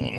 No.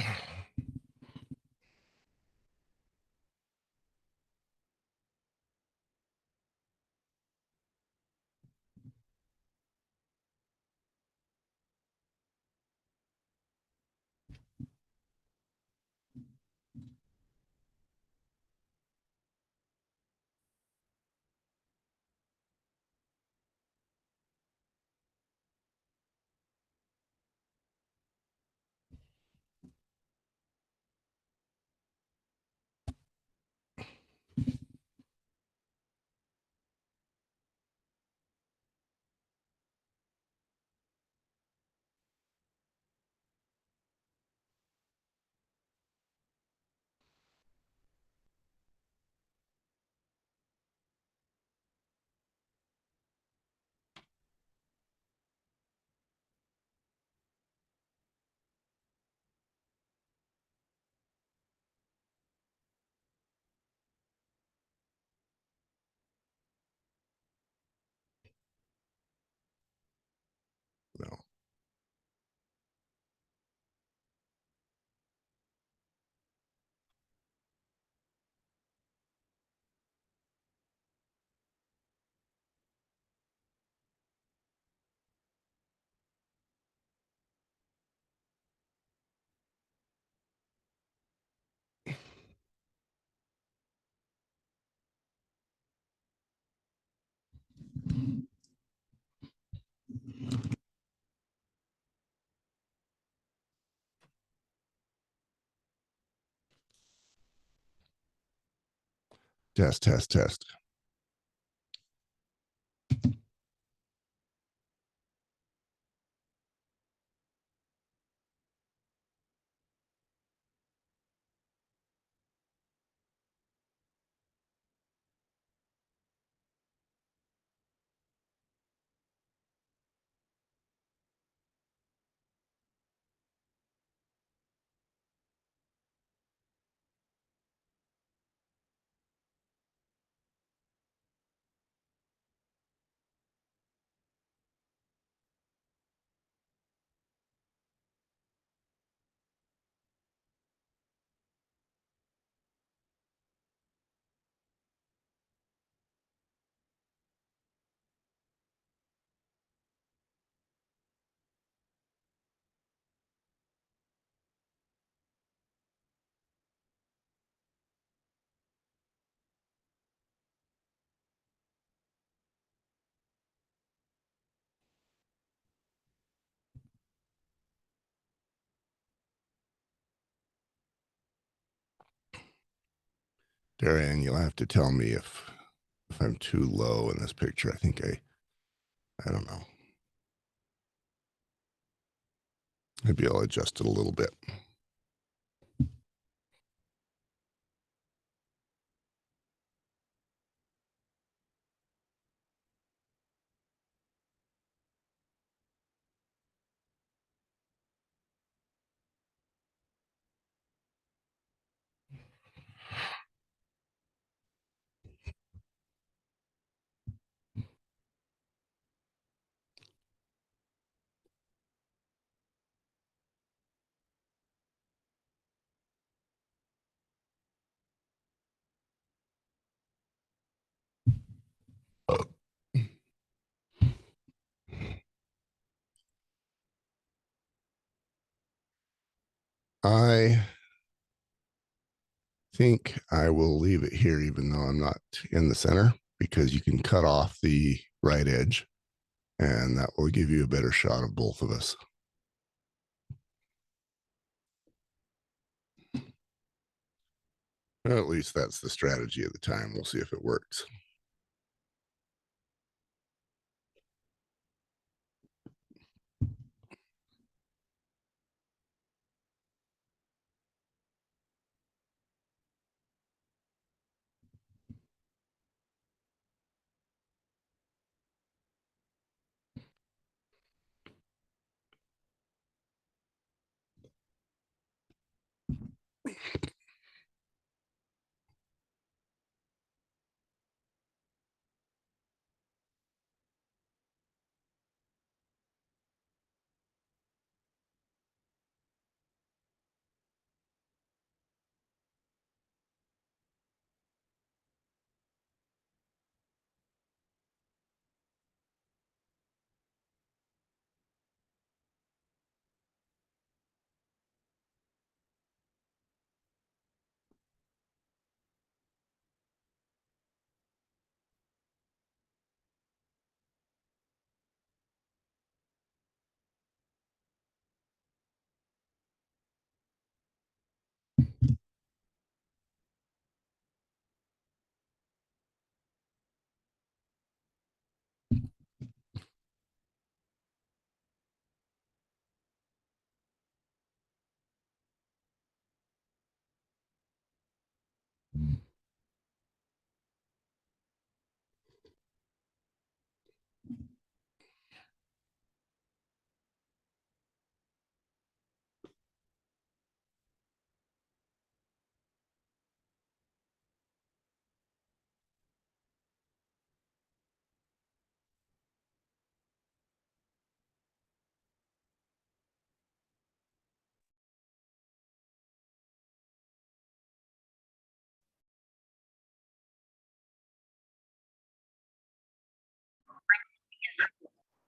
Test, test, test. Darian, you'll have to tell me if I'm too low in this picture. I think I don't know. Maybe I'll adjust it a little bit. I think I will leave it here, even though I'm not in the center, because you can cut off the right edge, and that will give you a better shot of both of us. Well, at least that's the strategy at the time. We'll see if it works.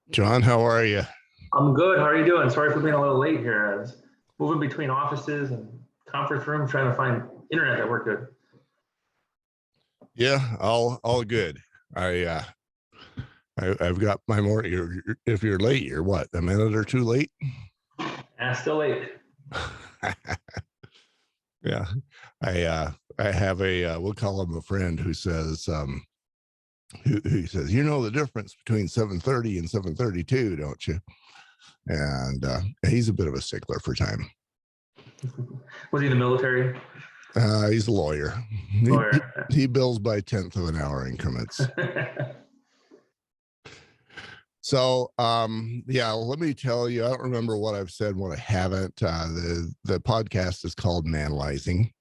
John, how are you? I'm good. How are you doing? Sorry for being a little late here. I was moving between offices and conference rooms trying to find internet that worked good. Yeah, all good. I uh I've got my morning. If you're late, you're what, a minute or two late? Still late. Yeah. I have we'll call him a friend who says who says, you know the difference between 7:30 and 7:32, don't you? And he's a bit of a stickler for time. Was he in the military? He's a lawyer. He bills by tenth of an hour increments. So yeah, let me tell you, I don't remember what I've said, what I haven't. The podcast is called Manalizing,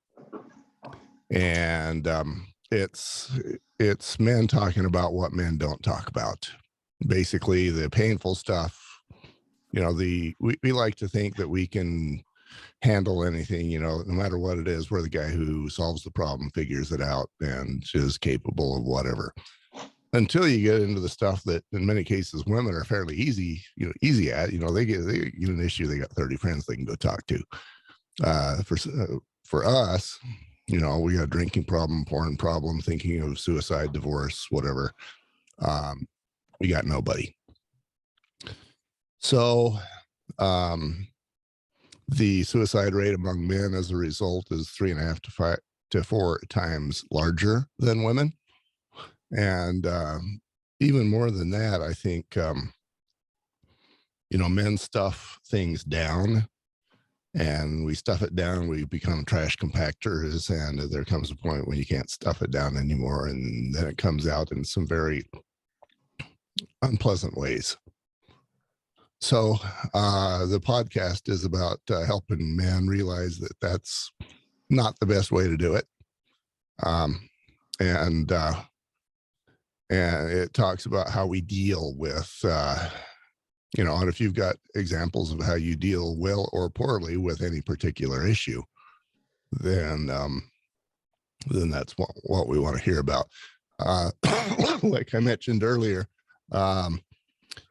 and it's men talking about what men don't talk about. Basically, the painful stuff. We like to think that we can handle anything, no matter what it is. We're the guy who solves the problem, figures it out, and is capable of whatever. Until you get into the stuff that in many cases women are fairly easy at. They get an issue, they got 30 friends they can go talk to. For us, we got a drinking problem, porn problem, thinking of suicide, divorce, whatever. We got nobody. So the suicide rate among men as a result is 3.5 to 4 times larger than women. And even more than that, I think, men stuff things down, and we stuff it down. We become trash compactors, and there comes a point when you can't stuff it down anymore. And then it comes out in some very unpleasant ways. So the podcast is about helping men realize that that's not the best way to do it. And it talks about how we deal with, and if you've got examples of how you deal well or poorly with any particular issue, then that's what we want to hear about. Like I mentioned earlier,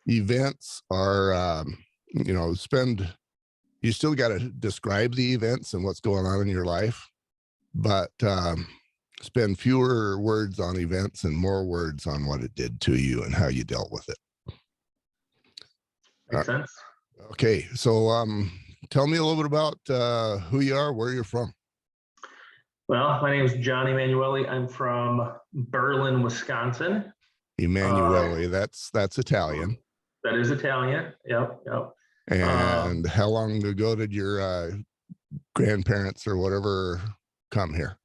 events are, you still got to describe the events and what's going on in your life, but spend fewer words on events and more words on what it did to you and how you dealt with it. Makes sense. Okay, so tell me a little bit about who you are, where you're from. Well, my name is John Emanuele. I'm from Berlin, Wisconsin. Emanuele, that's Italian. That is Italian. Yep. And how long ago did your grandparents or whatever come here?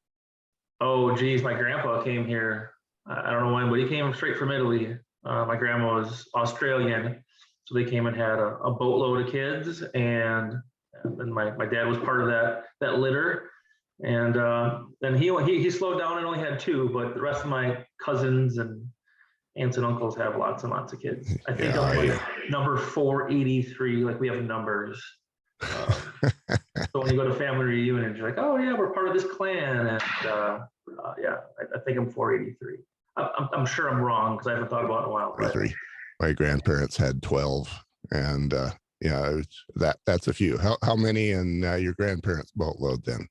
Oh, geez, my grandpa came here. I don't know when, but he came straight from Italy. My grandma was Australian, so they came and had a boatload of kids, and then my dad was part of that litter. And then he slowed down and only had two, but the rest of my cousins and aunts and uncles have lots and lots of kids. I think I'm like number 483. Like we have numbers. So when you go to family reunions, you're like, oh yeah, we're part of this clan, and yeah, I think I'm 483. I'm sure I'm wrong because I haven't thought about it in a while. But my grandparents had 12, and yeah, that's a few. How many in your grandparents' boatload then?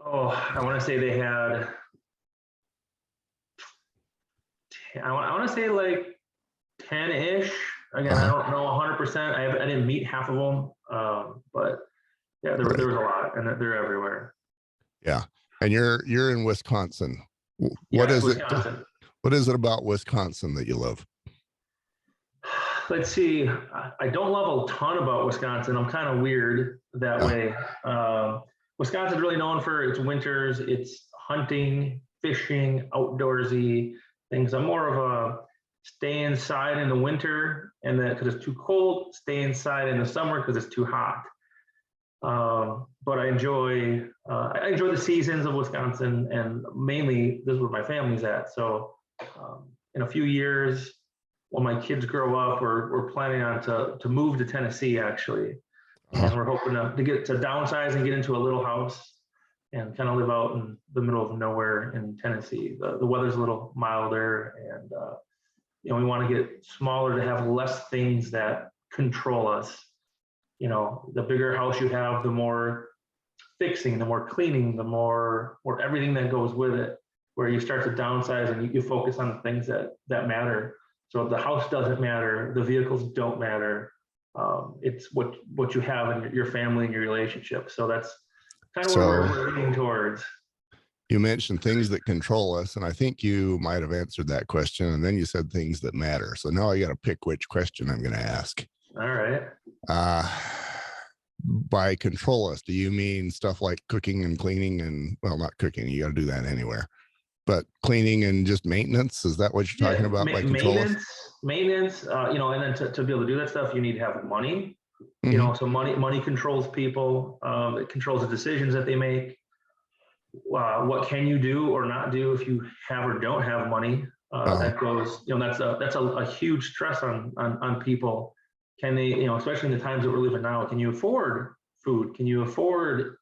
Oh, I want to say they had. I want to say like 10-ish. Again, I don't know 100%. I didn't meet half of them, but yeah, there was a lot, and they're everywhere. Yeah, and you're in Wisconsin. What is Wisconsin. It? What is it about Wisconsin that you love? Let's see. I don't love a ton about Wisconsin. I'm kind of weird that way. Wisconsin's really known for its winters, its hunting, fishing, outdoorsy things. I'm more of a stay inside in the winter, and then because it's too cold, stay inside in the summer because it's too hot. But I enjoy the seasons of Wisconsin, and mainly this is where my family's at. So in a few years, when my kids grow up, we're planning on to move to Tennessee actually, and we're hoping to get to downsize and get into a little house and kind of live out in the middle of nowhere in Tennessee. The weather's a little milder, and we want to get smaller to have less things that control us. The bigger house you have, the more fixing, the more cleaning, the more or everything that goes with it, where you start to downsize and you focus on the things that matter. So the house doesn't matter, the vehicles don't matter. It's what you have in your family and your relationship. So that's kind of where we're leaning towards. You mentioned things that control us, and I think you might have answered that question, and then you said things that matter. So now I got to pick which question I'm going to ask. All right. By control us, do you mean stuff like cooking and cleaning and, well, not cooking, you got to do that anywhere, but cleaning and just maintenance? Is that what you're talking about by control us? Maintenance, and then to be able to do that stuff, you need to have money. So money controls people. It controls the decisions that they make. What can you do or not do if you have or don't have money? That goes, that's a huge stress on people. Can they, especially in the times that we're living now, can you afford food? Can you afford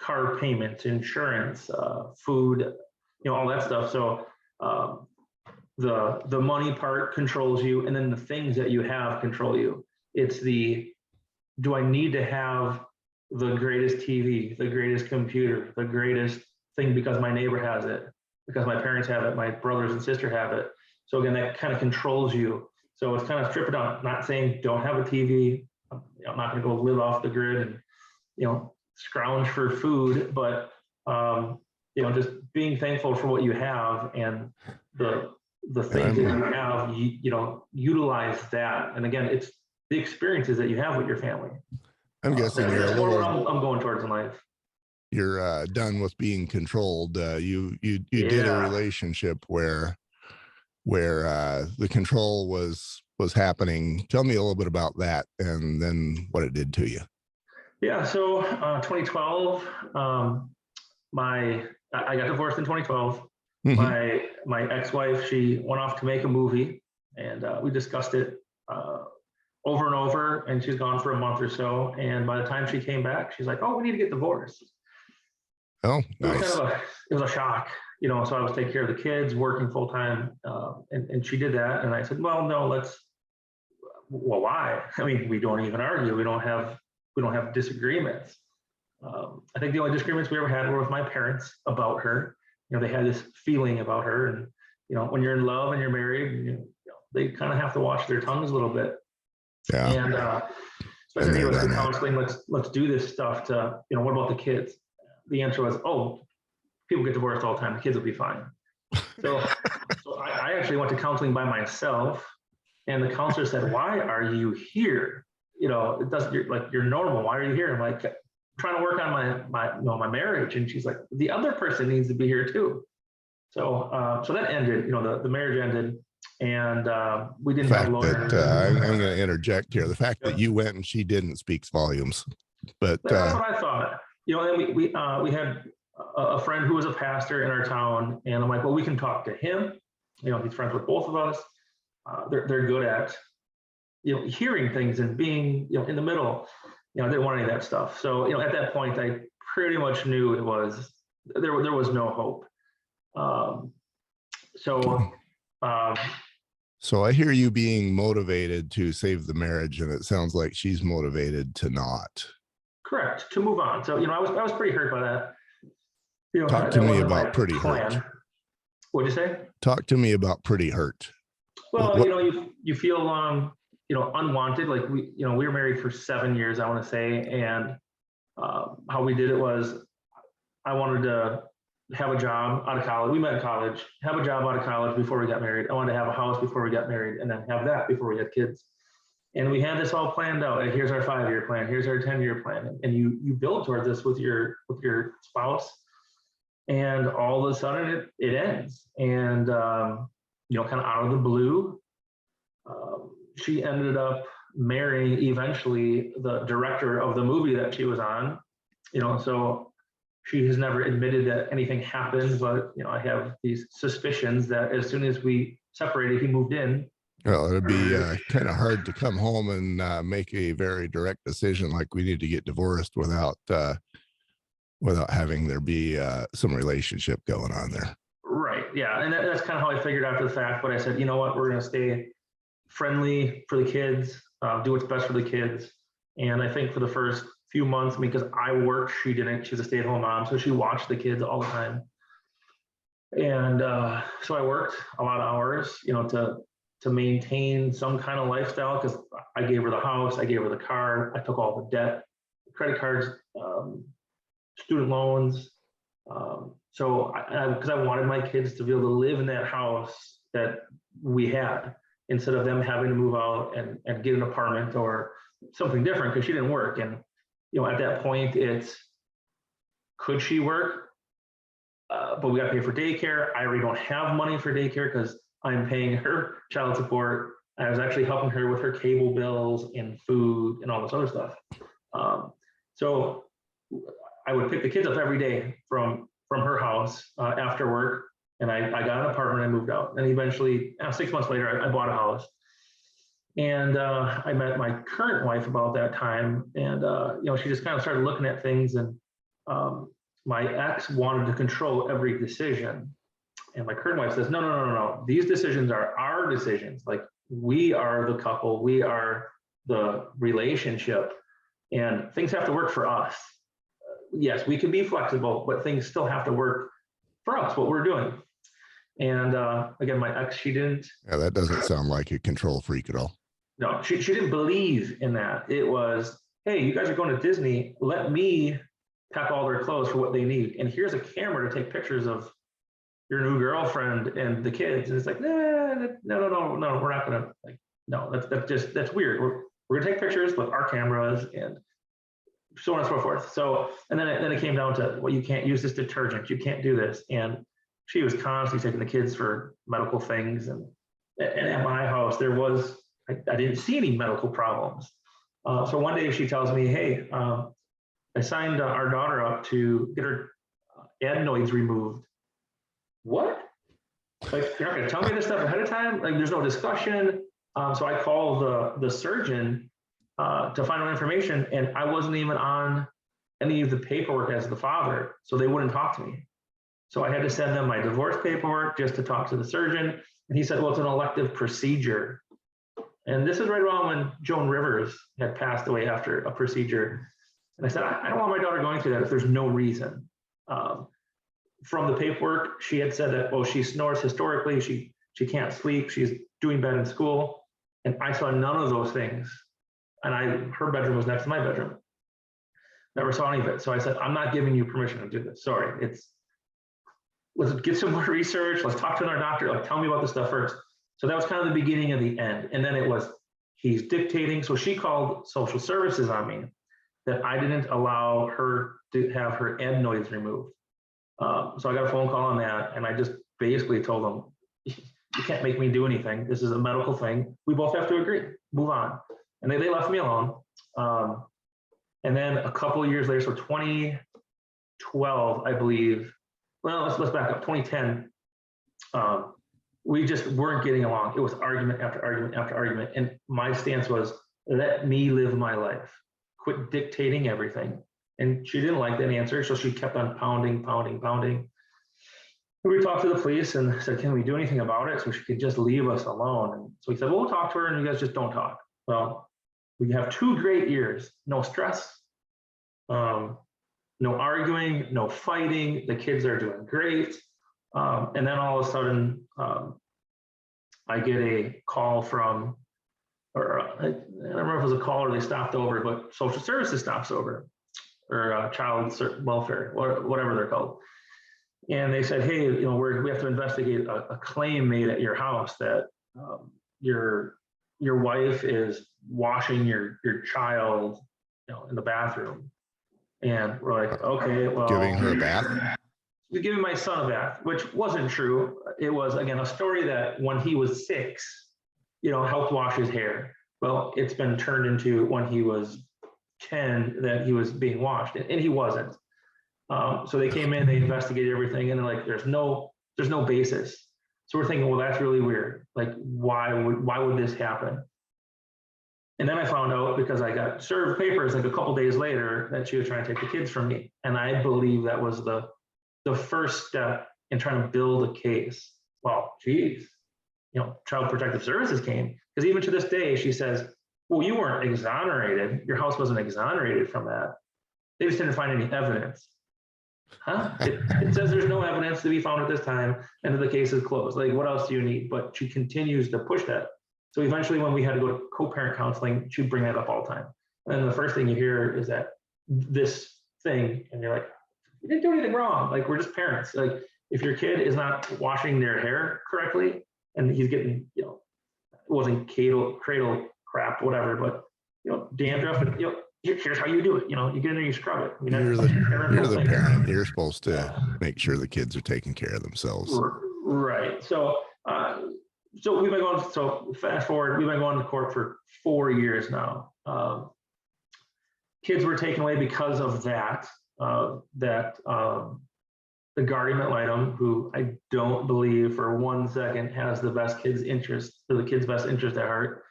car payments, insurance, food, all that stuff? So the money part controls you, and then the things that you have control you. It's do I need to have the greatest TV, the greatest computer, the greatest thing because my neighbor has it, because my parents have it, my brothers and sister have it. So again, that kind of controls you. So it's kind of strip it down, not saying don't have a TV. I'm not going to go live off the grid and, scrounge for food, but, just being thankful for what you have and the things that you have, utilize that. And again, it's the experiences that you have with your family. I'm guessing that's what I'm going towards in life. You're done with being controlled. You did a relationship where the control was happening. Tell me a little bit about that and then what it did to you. Yeah. So 2012, I got divorced in 2012. My ex-wife, she went off to make a movie, and we discussed it over and over, and she's gone for a month or so. And by the time she came back, she's like, "Oh, we need to get divorced." Oh, nice. It was a shock, so I was taking care of the kids, working full time. And she did that. And I said, well, no, well, why? I mean, we don't even argue. We don't have disagreements. I think the only disagreements we ever had were with my parents about her. They had this feeling about her, and when you're in love and you're married, they kind of have to watch their tongues a little bit. Yeah. And especially with the counseling, let's do this stuff to, what about the kids? The answer was, oh, people get divorced all the time. The kids will be fine. So I actually went to counseling by myself, and the counselor said, "Why are you here? It doesn't. You're normal. Why are you here?" I'm like, "I'm trying to work on my marriage." And she's like, "The other person needs to be here too." So that ended. The marriage ended, and we didn't have lawyers. I'm going to interject here. The fact that you went and she didn't speaks volumes. But that's what I thought. Then we had a friend who was a pastor in our town, and I'm like, well, we can talk to him. He's friends with both of us. They're good at, hearing things and being, in the middle. I didn't want any of that stuff. So, at that point, I pretty much knew there was no hope. So I hear you being motivated to save the marriage, and it sounds like she's motivated to not. Correct, to move on. So, I was pretty hurt by that. Talk to me about pretty hurt. What'd you say? Talk to me about pretty hurt. Well, you feel unwanted. Like we were married for 7 years, I want to say, and how we did it was, I wanted to have a job out of college. We met in college, have a job out of college before we got married. I wanted to have a house before we got married, and then have that before we had kids. And we had this all planned out. Like, here's our 5-year plan. Here's our 10-year plan. And you build towards this with your spouse. And all of a sudden it ends. And, kind of out of the blue, she ended up marrying eventually the director of the movie that she was on. So she has never admitted that anything happened, but, I have these suspicions that as soon as we separated, he moved in. Well, it'd be kind of hard to come home and make a very direct decision like we need to get divorced without having there be some relationship going on there. Right. Yeah. And that's kind of how I figured after the fact. But I said, you know what, we're going to stay friendly for the kids, do what's best for the kids. And I think for the first few months, because I worked, she didn't. She's a stay-at-home mom, so she watched the kids all the time. And so I worked a lot of hours, to maintain some kind of lifestyle, because I gave her the house, I gave her the car, I took all the debt, credit cards, student loans. So because I wanted my kids to be able to live in that house that we had, instead of them having to move out and get an apartment or something different, because she didn't work. And at that point, it's, could she work? But we got to pay for daycare. I already don't have money for daycare because I'm paying her child support. I was actually helping her with her cable bills and food and all this other stuff. So I would pick the kids up every day from her house after work, and I got an apartment. I moved out, and eventually, 6 months later, I bought a house. And I met my current wife about that time, and she just kind of started looking at things, and my ex wanted to control every decision. And my current wife says, no. These decisions are our decisions. Like, we are the couple, we are the relationship, and things have to work for us. Yes, we can be flexible, but things still have to work for us, what we're doing. And again, my ex, she didn't. Yeah, that doesn't sound like a control freak at all. No, she didn't believe in that. It was, hey, you guys are going to Disney. Let me pack all their clothes for what they need. And here's a camera to take pictures of your new girlfriend and the kids. And it's like, no, we're not going to, no, that's weird. We're going to take pictures with our cameras and so on and so forth. So, and then it came down to, well, you can't use this detergent. You can't do this. And she was constantly taking the kids for medical things. And at my house, I didn't see any medical problems. So one day she tells me, hey, I signed our daughter up to get her adenoids removed. What? Like, you're not going to tell me this stuff ahead of time? Like, there's no discussion. So I called the surgeon to find out information, and I wasn't even on any of the paperwork as the father, so they wouldn't talk to me. So I had to send them my divorce paperwork just to talk to the surgeon, and he said, well, it's an elective procedure. And this is right around when Joan Rivers had passed away after a procedure. And I said, I don't want my daughter going through that if there's no reason. From the paperwork, she had said that, well, she snores historically, she can't sleep, she's doing bad in school. And I saw none of those things. And her bedroom was next to my bedroom. Never saw any of it. So I said, I'm not giving you permission to do this. Sorry, let's get some more research. Let's talk to our doctor. Like, tell me about this stuff first. So that was kind of the beginning of the end. And then it was, he's dictating. So she called social services on me that I didn't allow her to have her adenoids removed. So I got a phone call on that. And I just basically told them, you can't make me do anything. This is a medical thing. We both have to agree, move on. And they left me alone. And then a couple of years later, so 2012, I believe, well, let's back up, 2010, we just weren't getting along. It was argument after argument after argument. And my stance was, let me live my life. Quit dictating everything. And she didn't like that answer, so she kept on pounding. We talked to the police and said, can we do anything about it so she could just leave us alone? And so we said, well, we'll talk to her and you guys just don't talk. Well, we have 2 great years, no stress, no arguing, no fighting. The kids are doing great. And then all of a sudden, I get a call from, or I don't remember if it was a call or they stopped over, but social services stops over, or child welfare, or whatever they're called. And they said, hey, we have to investigate a claim made at your house that your wife is washing your child, in the bathroom. And we're like, okay, well, Giving her a bath? Giving my son a bath, which wasn't true. It was, again, a story that when he was 6, helped wash his hair. Well, it's been turned into when he was 10 that he was being washed, and he wasn't. So they came in, they investigated everything, and they're like, there's no basis. So we're thinking, well, that's really weird. Like, why would this happen? And then I found out, because I got served papers like a couple days later, that she was trying to take the kids from me. And I believe that was the first step and trying to build a case. Well, geez, Child Protective Services came, because even to this day, she says, well, you weren't exonerated. Your house wasn't exonerated from that. They just didn't find any evidence. Huh? It says there's no evidence to be found at this time, and the case is closed. Like, what else do you need? But she continues to push that. So eventually, when we had to go to co-parent counseling, she'd bring that up all the time. And the first thing you hear is that this thing, and you're like, you didn't do anything wrong. Like, we're just parents. Like, if your kid is not washing their hair correctly, and he's getting, it wasn't cradle crap, whatever, but dandruff, and here's how you do it. You get in there, you scrub it. I mean, You're the parent. You're supposed to make sure the kids are taking care of themselves. Right. So, we've been going. So fast forward, we've been going to court for 4 years now. Kids were taken away because of that. The guardian ad litem, who I don't believe for 1 second has the best kids' interest, or the kids' best interest at heart,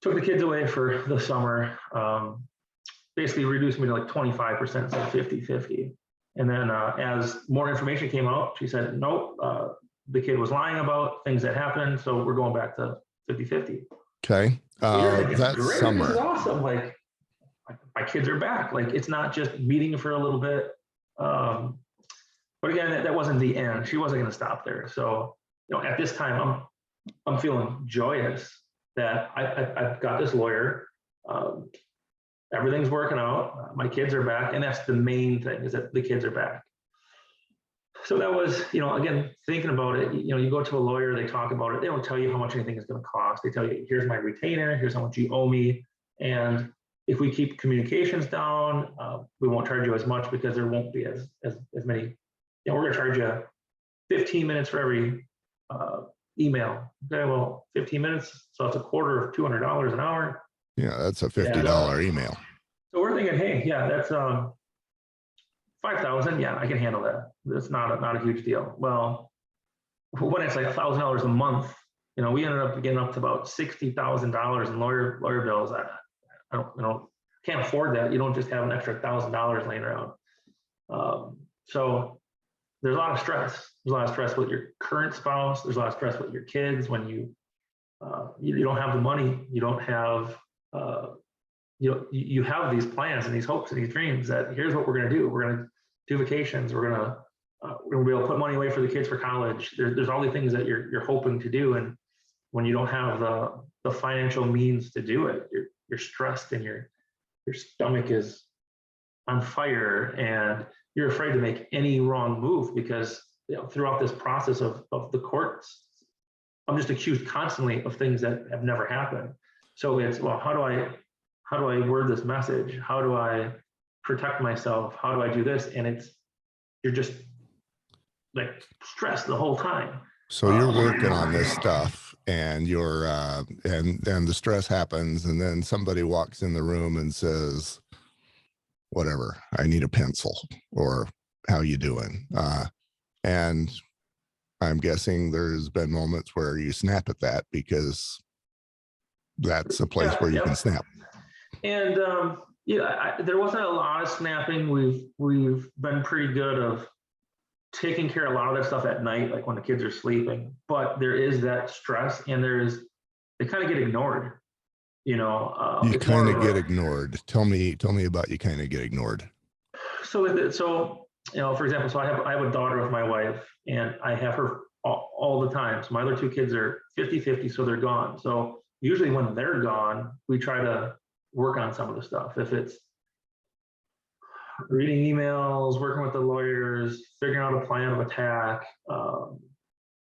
took the kids away for the summer. Basically reduced me to like 25%, so 50-50. And then as more information came out, she said, nope, the kid was lying about things that happened, so we're going back to 50-50. Okay. That's great. summer. This is awesome. Like, my kids are back. Like, it's not just meeting for a little bit. But again, that wasn't the end. She wasn't going to stop there. So, at this time, I'm feeling joyous that I've got this lawyer. Everything's working out. My kids are back, and that's the main thing, is that the kids are back. So that was, again, thinking about it, you go to a lawyer, they talk about it. They don't tell you how much anything is going to cost. They tell you, here's my retainer, here's how much you owe me. And if we keep communications down, we won't charge you as much, because there won't be as many. We're going to charge you 15 minutes for every email. Okay, well, 15 minutes, so that's a quarter of $200 an hour. Yeah, that's a $50 email. So we're thinking, hey, yeah, that's $5,000. Yeah, I can handle that. That's not a huge deal. Well, when it's like $1,000 a month, we ended up getting up to about $60,000 in lawyer bills. I can't afford that. You don't just have an extra $1,000 laying around. So there's a lot of stress. There's a lot of stress with your current spouse. There's a lot of stress with your kids when you don't have the money. You don't have you have these plans and these hopes and these dreams that here's what we're going to do. We're going to do vacations. We're going to be able to put money away for the kids for college. There's all these things that you're hoping to do, and when you don't have the financial means to do it, you're stressed, and your stomach is on fire, and you're afraid to make any wrong move, because throughout this process of the courts, I'm just accused constantly of things that have never happened. So it's, well, how do I word this message? How do I protect myself? How do I do this? And you're just like stressed the whole time. So you're working on this stuff, and you're and the stress happens, and then somebody walks in the room and says, whatever, I need a pencil, or how you doing? And I'm guessing there's been moments where you snap at that, because that's a place where you can snap. And there wasn't a lot of snapping. We've been pretty good of taking care of a lot of that stuff at night, like when the kids are sleeping. But there is that stress, and they kind of get ignored. You kind of get ignored. Tell me about you kind of get ignored. So for example, so I have a daughter with my wife, and I have her all the time. So my other two kids are 50-50, so they're gone. So usually when they're gone, we try to work on some of the stuff. If it's reading emails, working with the lawyers, figuring out a plan of attack,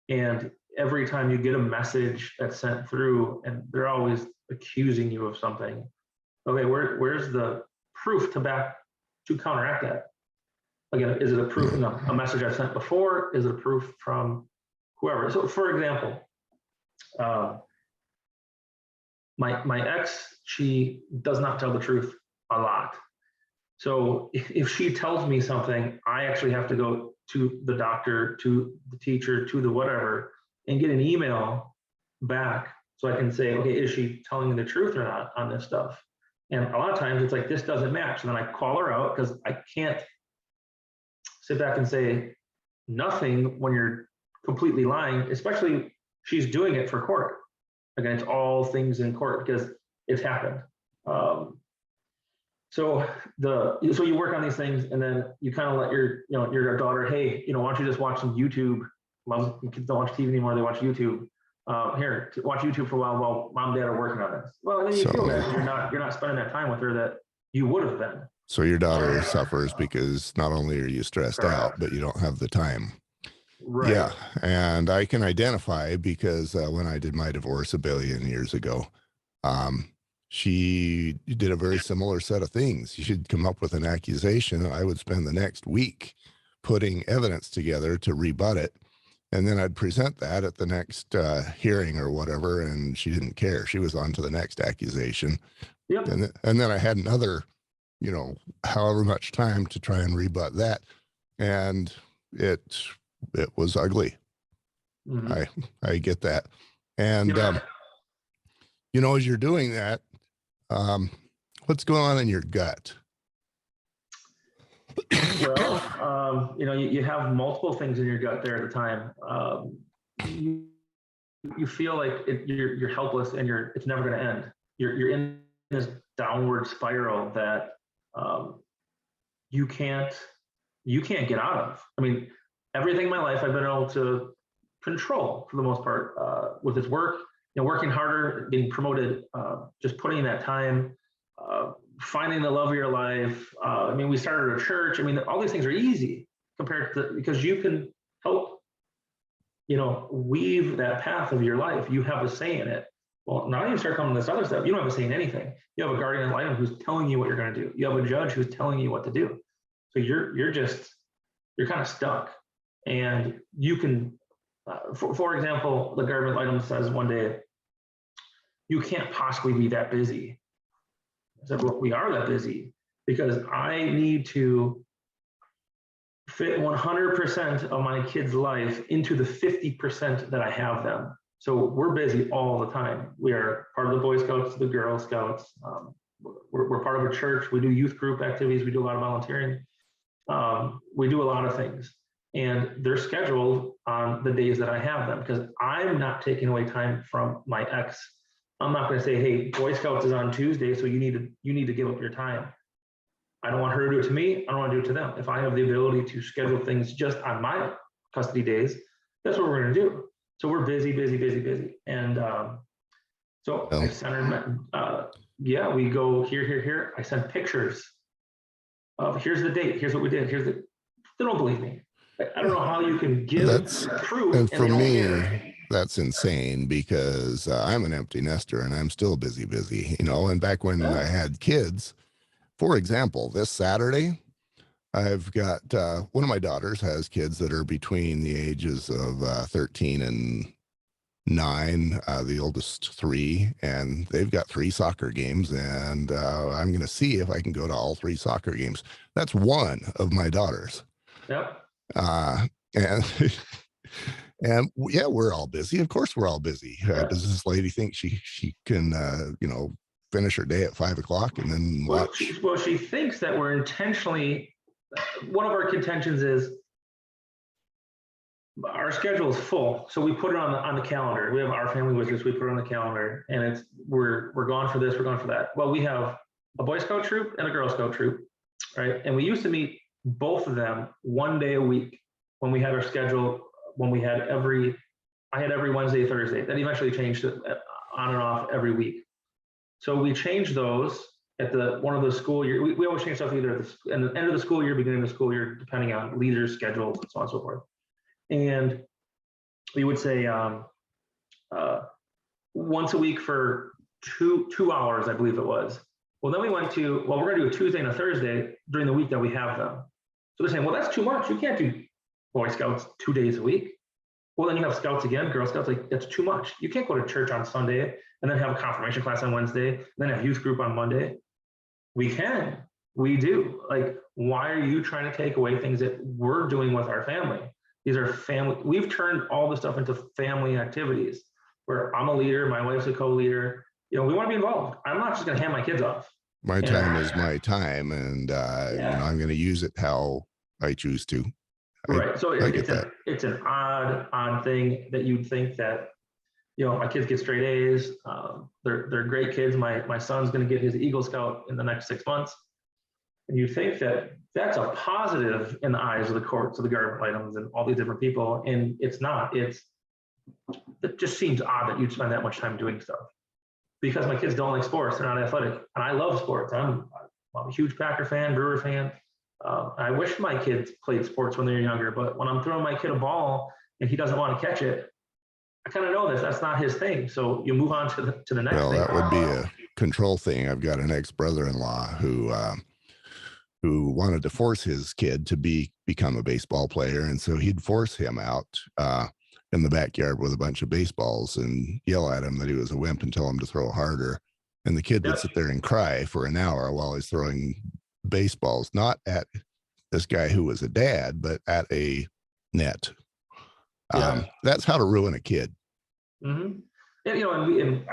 and every time you get a message that's sent through, and they're always accusing you of something. Okay, where's the proof to counteract that? Again, is it a proof in a message I've sent before? Is it a proof from whoever? So, for example, my ex, she does not tell the truth a lot. So if she tells me something, I actually have to go to the doctor, to the teacher, to the whatever, and get an email back so I can say, okay, is she telling me the truth or not on this stuff? And a lot of times it's like, this doesn't match. And then I call her out, because I can't sit back and say, nothing when you're completely lying, especially she's doing it for court. Again, it's all things in court because it's happened. So you work on these things, and then you kind of let your daughter, hey, why don't you just watch some YouTube? Kids don't watch TV anymore; they watch YouTube. Here, watch YouTube for a while mom and dad are working on this. Well, and then you feel that you're not spending that time with her that you would have been. So your daughter suffers because not only are you stressed out, but you don't have the time. Right. Yeah, and I can identify because when I did my divorce a billion years ago, she did a very similar set of things. She'd come up with an accusation. I would spend the next week putting evidence together to rebut it. And then I'd present that at the next hearing or whatever, and she didn't care. She was on to the next accusation. Yep. And then I had another, however much time to try and rebut that. And it was ugly. Mm-hmm. I get that. And, as you're doing that, what's going on in your gut? Well, you have multiple things in your gut there at the time. You feel like you're helpless and it's never going to end. You're in this downward spiral that you can't get out of. I mean, everything in my life I've been able to control for the most part with this work. Working harder, being promoted, just putting in that time, finding the love of your life. We started a church. All these things are easy compared to because you can help, weave that path of your life. You have a say in it. Well, now you start coming to this other stuff. You don't have a say in anything. You have a guardian ad litem who's telling you what you're going to do. You have a judge who's telling you what to do. So you're kind of stuck, and you can. For example, the guardian ad litem says one day, you can't possibly be that busy. I said, well, we are that busy because I need to fit 100% of my kid's life into the 50% that I have them. So we're busy all the time. We are part of the Boy Scouts, the Girl Scouts. We're part of a church. We do youth group activities. We do a lot of volunteering. We do a lot of things. And they're scheduled on the days that I have them because I'm not taking away time from my ex. I'm not going to say, hey, Boy Scouts is on Tuesday, so you need to give up your time. I don't want her to do it to me. I don't want to do it to them. If I have the ability to schedule things just on my custody days, that's what we're going to do. So we're busy. And I centered, we go here. I send pictures of here's the date. Here's what we did. They don't believe me. I don't know how you can give proof. And for me, that's insane because I'm an empty nester and I'm still busy, and back when I had kids, for example, this Saturday, I've got one of my daughters has kids that are between the ages of 13 and 9, the oldest 3, and they've got 3 soccer games, and I'm going to see if I can go to all 3 soccer games. That's one of my daughters. Yep. And yeah, we're all busy. Of course, we're all busy. Does this lady think she can, finish her day at 5 o'clock and then watch? Well, she thinks that we're intentionally. One of our contentions is our schedule is full, so we put it on the calendar. We have our family visits. We put it on the calendar, and we're gone for this. We're gone for that. Well, we have a Boy Scout troop and a Girl Scout troop, right? And we used to meet both of them one day a week when we had our schedule. When I had every Wednesday, Thursday. That eventually changed to on and off every week. So we changed those at one of the school year. We always change stuff either at the end of the school year, beginning of the school year, depending on leaders' schedules and so on and so forth. And we would say once a week for two hours, I believe it was. Well, then we went to, we're going to do a Tuesday and a Thursday during the week that we have them. So they're saying, well, that's too much. You can't do Boy Scouts 2 days a week. Well, then you have Scouts again, Girl Scouts, that's too much. You can't go to church on Sunday and then have a confirmation class on Wednesday, and then have youth group on Monday. We can, we do. Why are you trying to take away things that we're doing with our family? These are family. We've turned all this stuff into family activities where I'm a leader, my wife's a co-leader. We want to be involved. I'm not just going to hand my kids off. My time is my time, and I'm going to use it how I choose to. Right. So I get that. it's an odd thing that you'd think that, my kids get straight A's. They're great kids. My son's going to get his Eagle Scout in the next 6 months. And you think that that's a positive in the eyes of the courts, of the government items, and all these different people. And it's not. It just seems odd that you'd spend that much time doing stuff. Because my kids don't like sports, they're not athletic, and I love sports. I'm a huge Packer fan, Brewer fan. I wish my kids played sports when they were younger, but when I'm throwing my kid a ball and he doesn't want to catch it, I kind of know that's not his thing. So you move on to the next Well, thing. that would be a control thing. I've got an ex-brother-in-law who wanted to force his kid to become a baseball player, and so he'd force him out in the backyard with a bunch of baseballs and yell at him that he was a wimp and tell him to throw harder. And the kid would sit there and cry for an hour while he's throwing baseballs, not at this guy who was a dad, but at a net. That's how to ruin a kid. Mm-hmm. And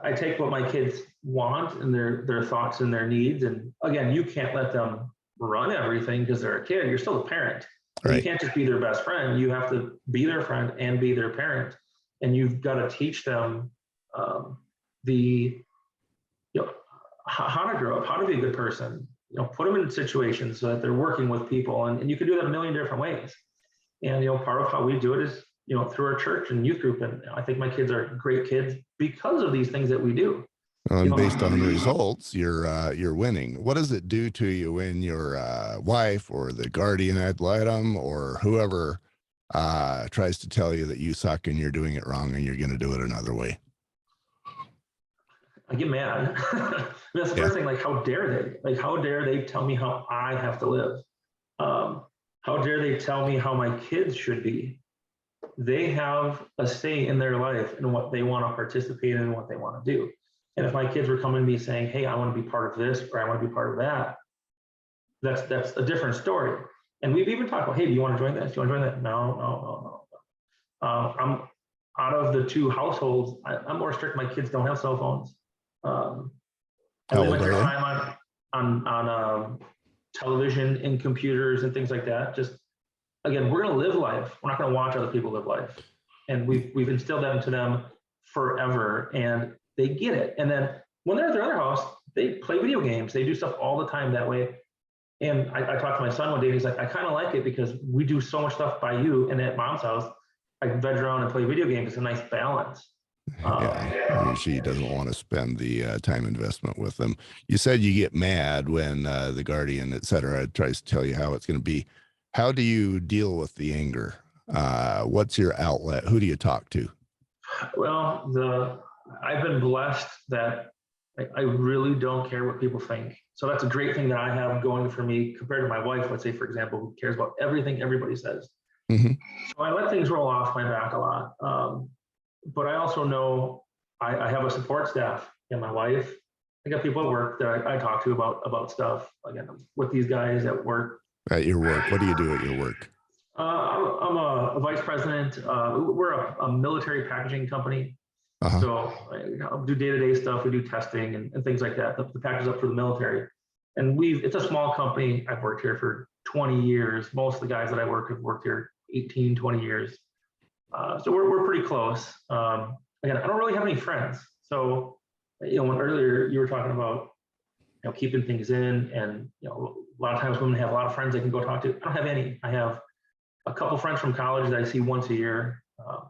I take what my kids want and their thoughts and their needs. And again, you can't let them run everything because they're a kid. You're still a parent. Right. You can't just be their best friend. You have to be their friend and be their parent. And you've got to teach them how to grow up, how to be a good person. Put them in situations so that they're working with people, and you can do that a million different ways. And part of how we do it is through our church and youth group. And I think my kids are great kids because of these things that we do. And based on the results, you're winning. What does it do to you when your wife or the guardian ad litem or whoever tries to tell you that you suck and you're doing it wrong and you're going to do it another way? I get mad. That's the first thing. Like, how dare they? Like, how dare they tell me how I have to live? How dare they tell me how my kids should be? They have a say in their life and what they want to participate in and what they want to do. And if my kids were coming to me saying, "Hey, I want to be part of this," or "I want to be part of that," that's a different story. And we've even talked about, "Hey, do you want to join this? Do you want to join that?" No. I'm out of the two households. I'm more strict. My kids don't have cell phones. I limit their time on television and computers and things like that. Just again, we're going to live life. We're not going to watch other people live life. And we've instilled that into them forever, and they get it. And then when they're at their other house, they play video games. They do stuff all the time that way. And I talked to my son one day, and he's like, "I kind of like it because we do so much stuff by you, and at mom's house, I can veg around and play video games. It's a nice balance." She doesn't want to spend the time investment with them. You said you get mad when the guardian, et cetera, tries to tell you how it's going to be. How do you deal with the anger? What's your outlet? Who do you talk to? Well, I've been blessed that I really don't care what people think. So that's a great thing that I have going for me compared to my wife, let's say, for example, who cares about everything everybody says. Mm-hmm. So I let things roll off my back a lot. But I also know I have a support staff and my wife. I got people at work that I talk to about stuff. Again, with these guys at work. At your work, what do you do at your work? I'm a vice president. We're a military packaging company. Uh-huh. So I do day-to-day stuff. We do testing and things like that. The package up for the military. And it's a small company. I've worked here for 20 years. Most of the guys that I work have worked here 18, 20 years. So we're pretty close. Again, I don't really have any friends. So, when earlier you were talking about, keeping things in, and, a lot of times women have a lot of friends they can go talk to. I don't have any. I have a couple friends from college that I see once a year.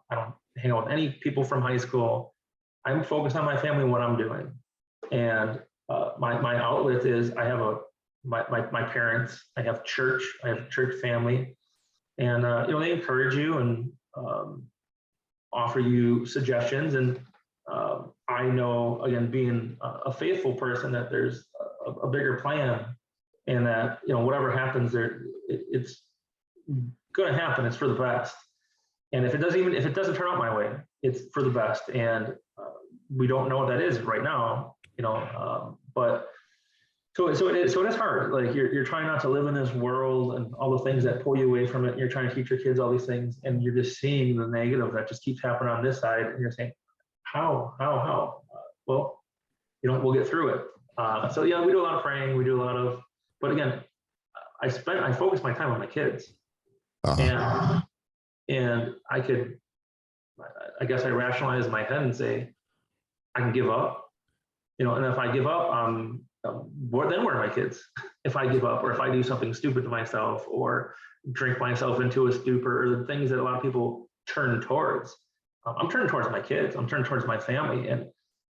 I don't hang out with any people from high school. I'm focused on my family and what I'm doing. And my outlet is I have my parents, I have church family, and they encourage you and offer you suggestions. And I know, again, being a faithful person, that there's a bigger plan, and that whatever happens there, it's going to happen. It's for the best. And if it doesn't turn out my way, it's for the best. And we don't know what that is right now, but so it is hard. Like you're trying not to live in this world and all the things that pull you away from it. You're trying to teach your kids all these things, and you're just seeing the negative that just keeps happening on this side. And you're saying, how? Well, we'll get through it. So we do a lot of praying. We do a lot of, but again, I focus my time on my kids. Uh-huh. And I guess I rationalize in my head and say, I can give up, and if I give up, where are my kids? If I give up, or if I do something stupid to myself, or drink myself into a stupor, or the things that a lot of people turn towards. I'm turning towards my kids. I'm turning towards my family, and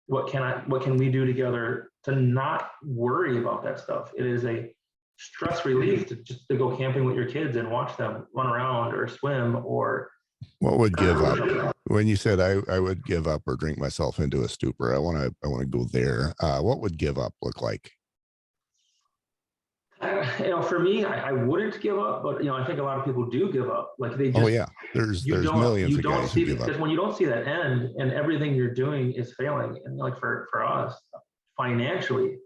what can we do together to not worry about that stuff? It is a stress relief to go camping with your kids and watch them run around or swim or What would give up? When you said I would give up or drink myself into a stupor, I want to go there. What would give up look like? For me, I wouldn't give up, but I think a lot of people do give up. Like they Oh just yeah, you there's don't millions you of don't guys who see, give up. because when you don't see that end and everything you're doing is failing, and like for us financially,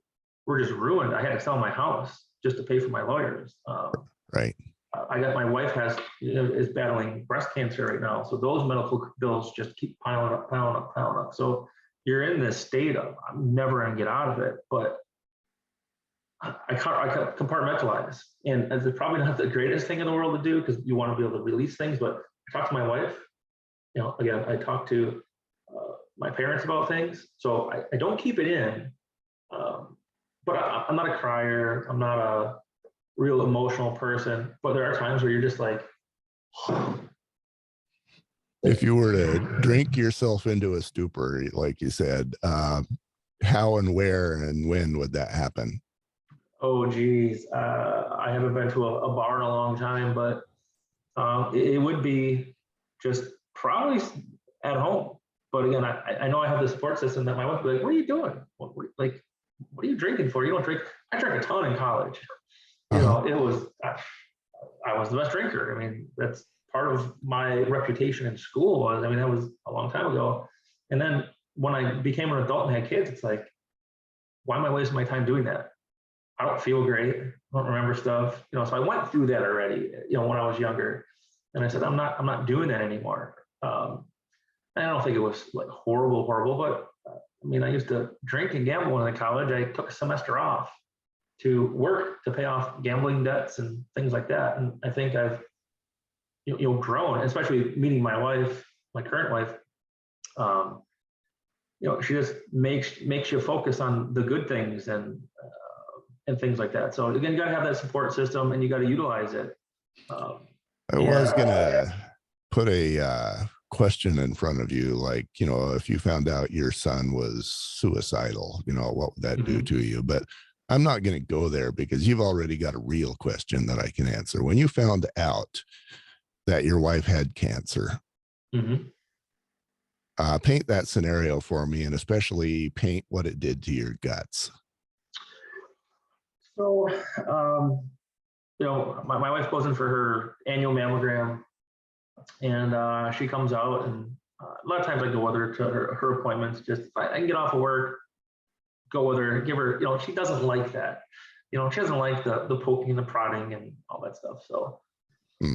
we're just ruined. I had to sell my house just to pay for my lawyers. Right. My wife is battling breast cancer right now, so those medical bills just keep piling up, piling up, piling up. So you're in this state of I'm never gonna get out of it, but I compartmentalize, and it's probably not the greatest thing in the world to do because you want to be able to release things. But I talk to my wife. Again, I talk to my parents about things, so I don't keep it in. But I'm not a crier. I'm not a real emotional person. But there are times where you're just like, If you were to drink yourself into a stupor, like you said, how and where and when would that happen? oh geez, I haven't been to a bar in a long time, but it would be just probably at home. But again, I know I have the support system that my wife would be like, "What are you doing? What are you drinking for? You don't drink." I drank a ton in college. Uh-huh. It was I was the best drinker. I mean, that's part of my reputation in school was. I mean, that was a long time ago. And then when I became an adult and had kids, it's like, why am I wasting my time doing that? I don't feel great. I don't remember stuff. So I went through that already, when I was younger. And I said, I'm not doing that anymore. I don't think it was like horrible, but I mean, I used to drink and gamble when I was in college. I took a semester off to work to pay off gambling debts and things like that. And I think I've grown, especially meeting my wife, my current wife. Um, she just makes you focus on the good things and things like that. So again, you got to have that support system and you got to utilize it. I was gonna put a question in front of you, like, if you found out your son was suicidal, what would that do to you? But I'm not going to go there because you've already got a real question that I can answer. When you found out that your wife had cancer, paint that scenario for me, and especially paint what it did to your guts. So, my wife goes in for her annual mammogram, and she comes out, and a lot of times I go with her to her appointments. Just if I can get off of work, go with her, give her. She doesn't like that. She doesn't like the poking and the prodding and all that stuff. So,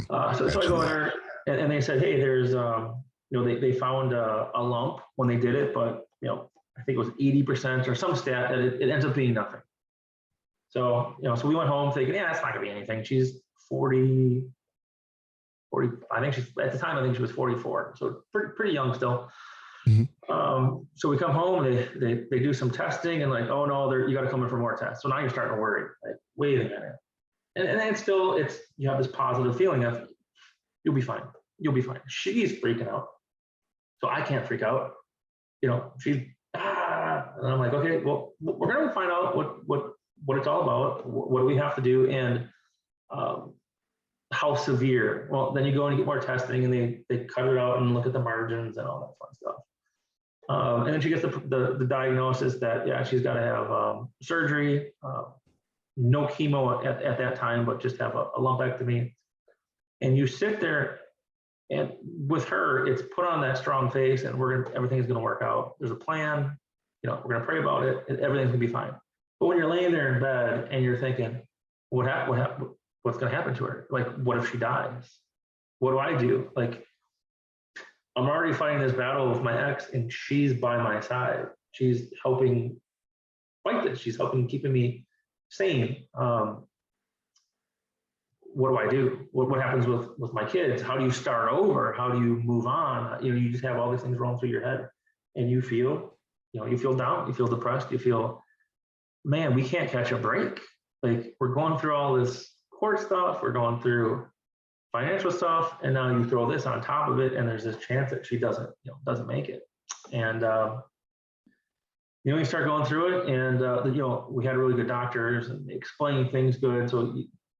so I go with her, and they said, hey, there's they found a lump when they did it, but I think it was 80% or some stat that it ends up being nothing. So, so we went home thinking, yeah, that's not gonna be anything. She's 40, I think at the time, I think she was 44. So pretty young still. So we come home, they do some testing and like, oh no, you got to come in for more tests. So now you're starting to worry, like, wait a minute. And it's you have this positive feeling of you'll be fine. You'll be fine. She's freaking out. So I can't freak out. She's, and I'm like, okay, well, we're going to find out what it's all about. What do we have to do? And how severe? Well, then you go and get more testing and they cut it out and look at the margins and all that fun stuff. And then she gets the diagnosis that, yeah, she's got to have surgery, no chemo at that time, but just have a lumpectomy. And you sit there, and with her, it's put on that strong face, and everything's going to work out. There's a plan. We're going to pray about it, and everything's going to be fine. But when you're laying there in bed and you're thinking, what's going to happen to her? Like, what if she dies? What do I do? Like, I'm already fighting this battle with my ex, and she's by my side. She's helping fight this. She's helping keeping me sane. what do I do? What happens with my kids? How do you start over? How do you move on? You just have all these things rolling through your head, and you feel down, you feel depressed, you feel, man, we can't catch a break. Like, we're going through all this court stuff, we're going through financial stuff, and now you throw this on top of it, and there's this chance that she doesn't make it. And you start going through it, and we had really good doctors and they explained things good. So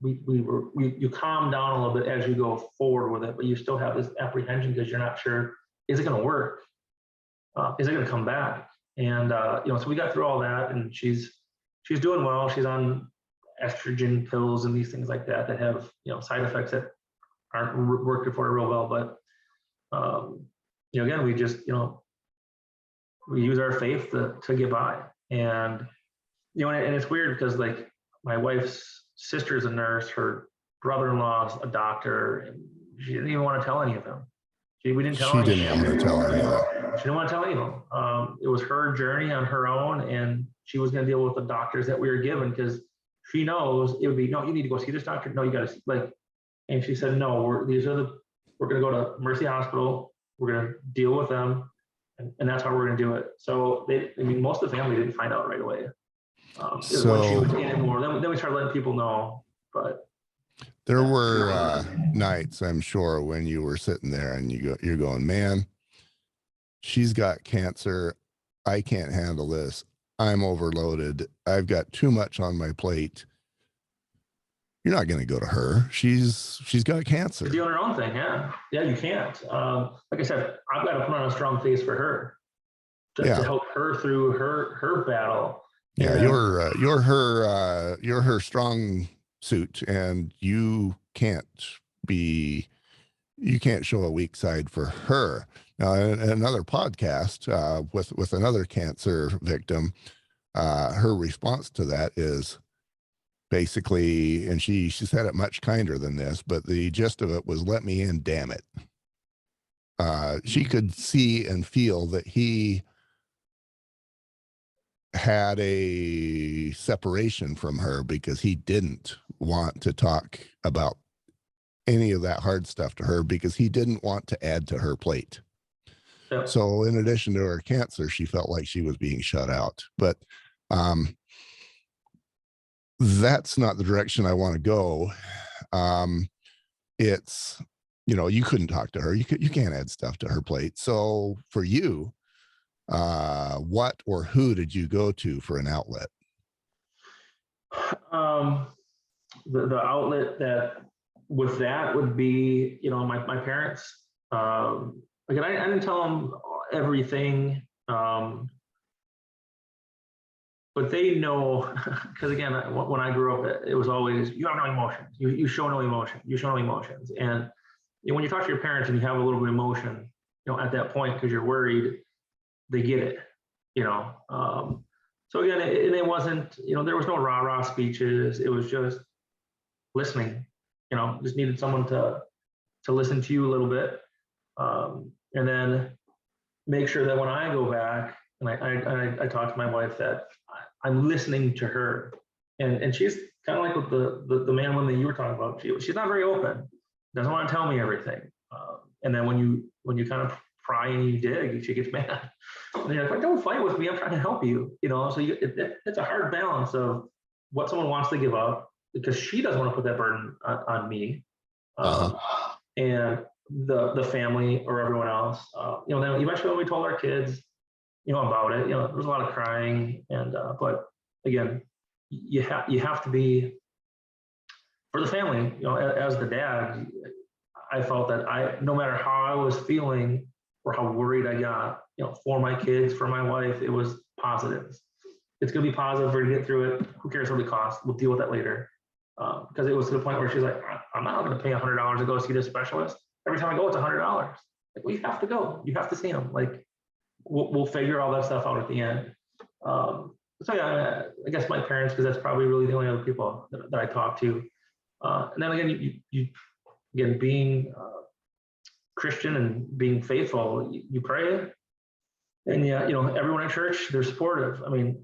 you calm down a little bit as you go forward with it, but you still have this apprehension because you're not sure, is it going to work? Is it going to come back? And so we got through all that, and she's doing well. She's on estrogen pills and these things like that have side effects that aren't working for her real well. But again, we just we use our faith to get by. And and it's weird because, like, my wife's sister's a nurse, her brother-in-law's a doctor, and she didn't even want to tell any of them. We didn't tell She didn't want to tell any of them. She didn't want to tell any of them. It was her journey on her own, and she was going to deal with the doctors that we were given, because she knows it would be, no, you need to go see this doctor. No, you got to see, and she said, no, we're going to go to Mercy Hospital. We're going to deal with them. And that's how we're going to do it. So most of the family didn't find out right away. So when she was in it more, then we started letting people know. But there were nights, I'm sure, when you were sitting there and you're going, man, she's got cancer. I can't handle this. I'm overloaded. I've got too much on my plate. You're not going to go to her. She's got cancer. She's doing her own thing. Yeah, you can't. Like I said, I've got to put on a strong face for her to help her through her battle. Yeah, you're her strong suit, and you can't show a weak side for her. Now, in another podcast with another cancer victim, her response to that is basically, and she said it much kinder than this, but the gist of it was, let me in, damn it. She could see and feel that he had a separation from her because he didn't want to talk about any of that hard stuff to her, because he didn't want to add to her plate. Yeah. So in addition to her cancer, she felt like she was being shut out. But that's not the direction I want to go. It's, you couldn't talk to her. You can't add stuff to her plate. So for you, what or who did you go to for an outlet? The outlet that with that would be, my parents. Again, I didn't tell them everything, but they know, because again, when I grew up, it was always, you have no emotions. You show no emotion. You show no emotions. And when you talk to your parents and you have a little bit of emotion, at that point, because you're worried, they get it. So again, it wasn't, there was no rah-rah speeches. It was just listening. Just needed someone to listen to you a little bit, and then make sure that when I go back and I talk to my wife, that I'm listening to her. And she's kind of like with the man woman that you were talking about. She's not very open. Doesn't want to tell me everything. And then when you kind of pry and you dig, she gets mad. And you're like, don't fight with me. I'm trying to help you. So it's a hard balance of what someone wants to give up, because she doesn't want to put that burden on me, and the family or everyone else. Then eventually when we told our kids, about it, there was a lot of crying, and but again, you have to be for the family. As the dad, I felt that no matter how I was feeling or how worried I got, for my kids, for my wife, it was positives. It's going to be positive. We're going to get through it. Who cares what it costs? We'll deal with that later. Because it was to the point where she's like, I'm not going to pay $100 to go see this specialist. Every time I go, it's $100. Like, well, you have to go. You have to see him. Like, we'll figure all that stuff out at the end. So yeah, I guess my parents, because that's probably really the only other people that I talk to. And then again, you being Christian and being faithful, you pray, and everyone at church, they're supportive. I mean,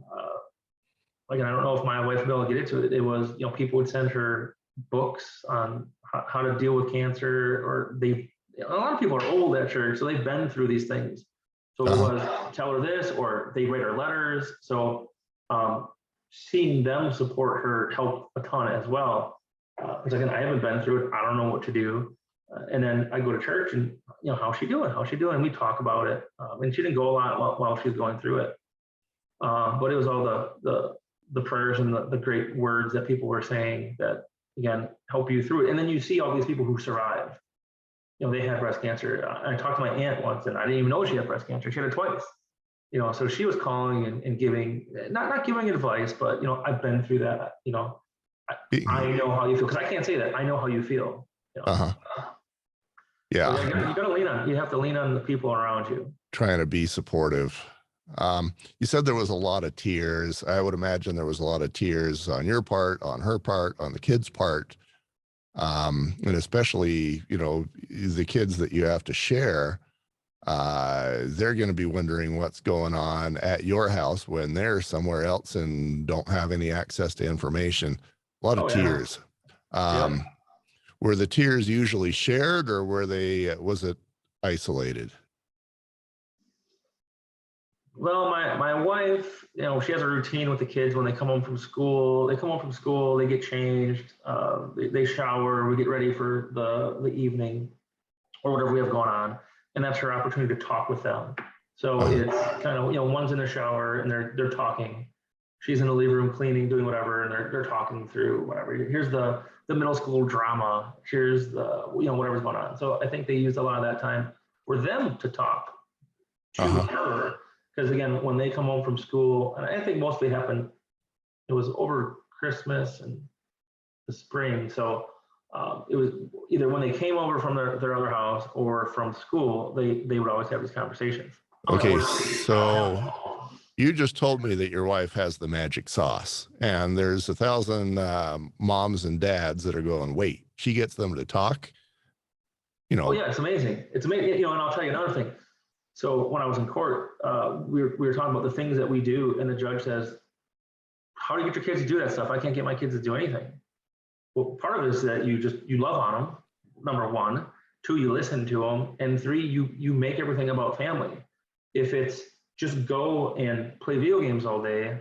I don't know if my wife would be able to get into it. It was, people would send her books on how to deal with cancer, or a lot of people are old at church, so they've been through these things. So it Uh-huh. was tell her this, or they write her letters. So seeing them support her helped a ton as well. Because again, I haven't been through it. I don't know what to do. And then I go to church and, how's she doing? How's she doing? And we talk about it. And she didn't go a lot while she was going through it. But it was all the prayers and the great words that people were saying that, again, help you through it. And then you see all these people who survived. They had breast cancer. I talked to my aunt once, and I didn't even know she had breast cancer. She had it twice. So she was calling and giving, not giving advice, but I've been through that. I know how you feel, because I can't say that. I know how you feel. Uh-huh. So Yeah. you got to lean on. You have to lean on the people around you. Trying to be supportive. You said there was a lot of tears. I would imagine there was a lot of tears on your part, on her part, on the kids' part. And especially, the kids that you have to share, they're going to be wondering what's going on at your house when they're somewhere else and don't have any access to information. A lot of Oh, yeah. tears. Yep. Were the tears usually shared, or was it isolated? Well, my wife, she has a routine with the kids when they come home from school. They come home from school, they get changed, they shower, we get ready for the evening or whatever we have going on, and that's her opportunity to talk with them. So it's kind of, one's in the shower and they're talking. She's in the living room cleaning, doing whatever, and they're talking through whatever. Here's the middle school drama. Here's the whatever's going on. So I think they used a lot of that time for them to talk to her, because again, when they come home from school, and I think mostly happened, it was over Christmas and the spring. So it was either when they came over from their other house or from school, they would always have these conversations. Okay, so you just told me that your wife has the magic sauce, and there's 1,000 moms and dads that are going, wait, she gets them to talk? Oh yeah, it's amazing. It's amazing. And I'll tell you another thing. So when I was in court, we were talking about the things that we do, and the judge says, how do you get your kids to do that stuff? I can't get my kids to do anything. Well, part of it is that you love on them, number one. Two, you listen to them. And three, you make everything about family. If it's just go and play video games all day,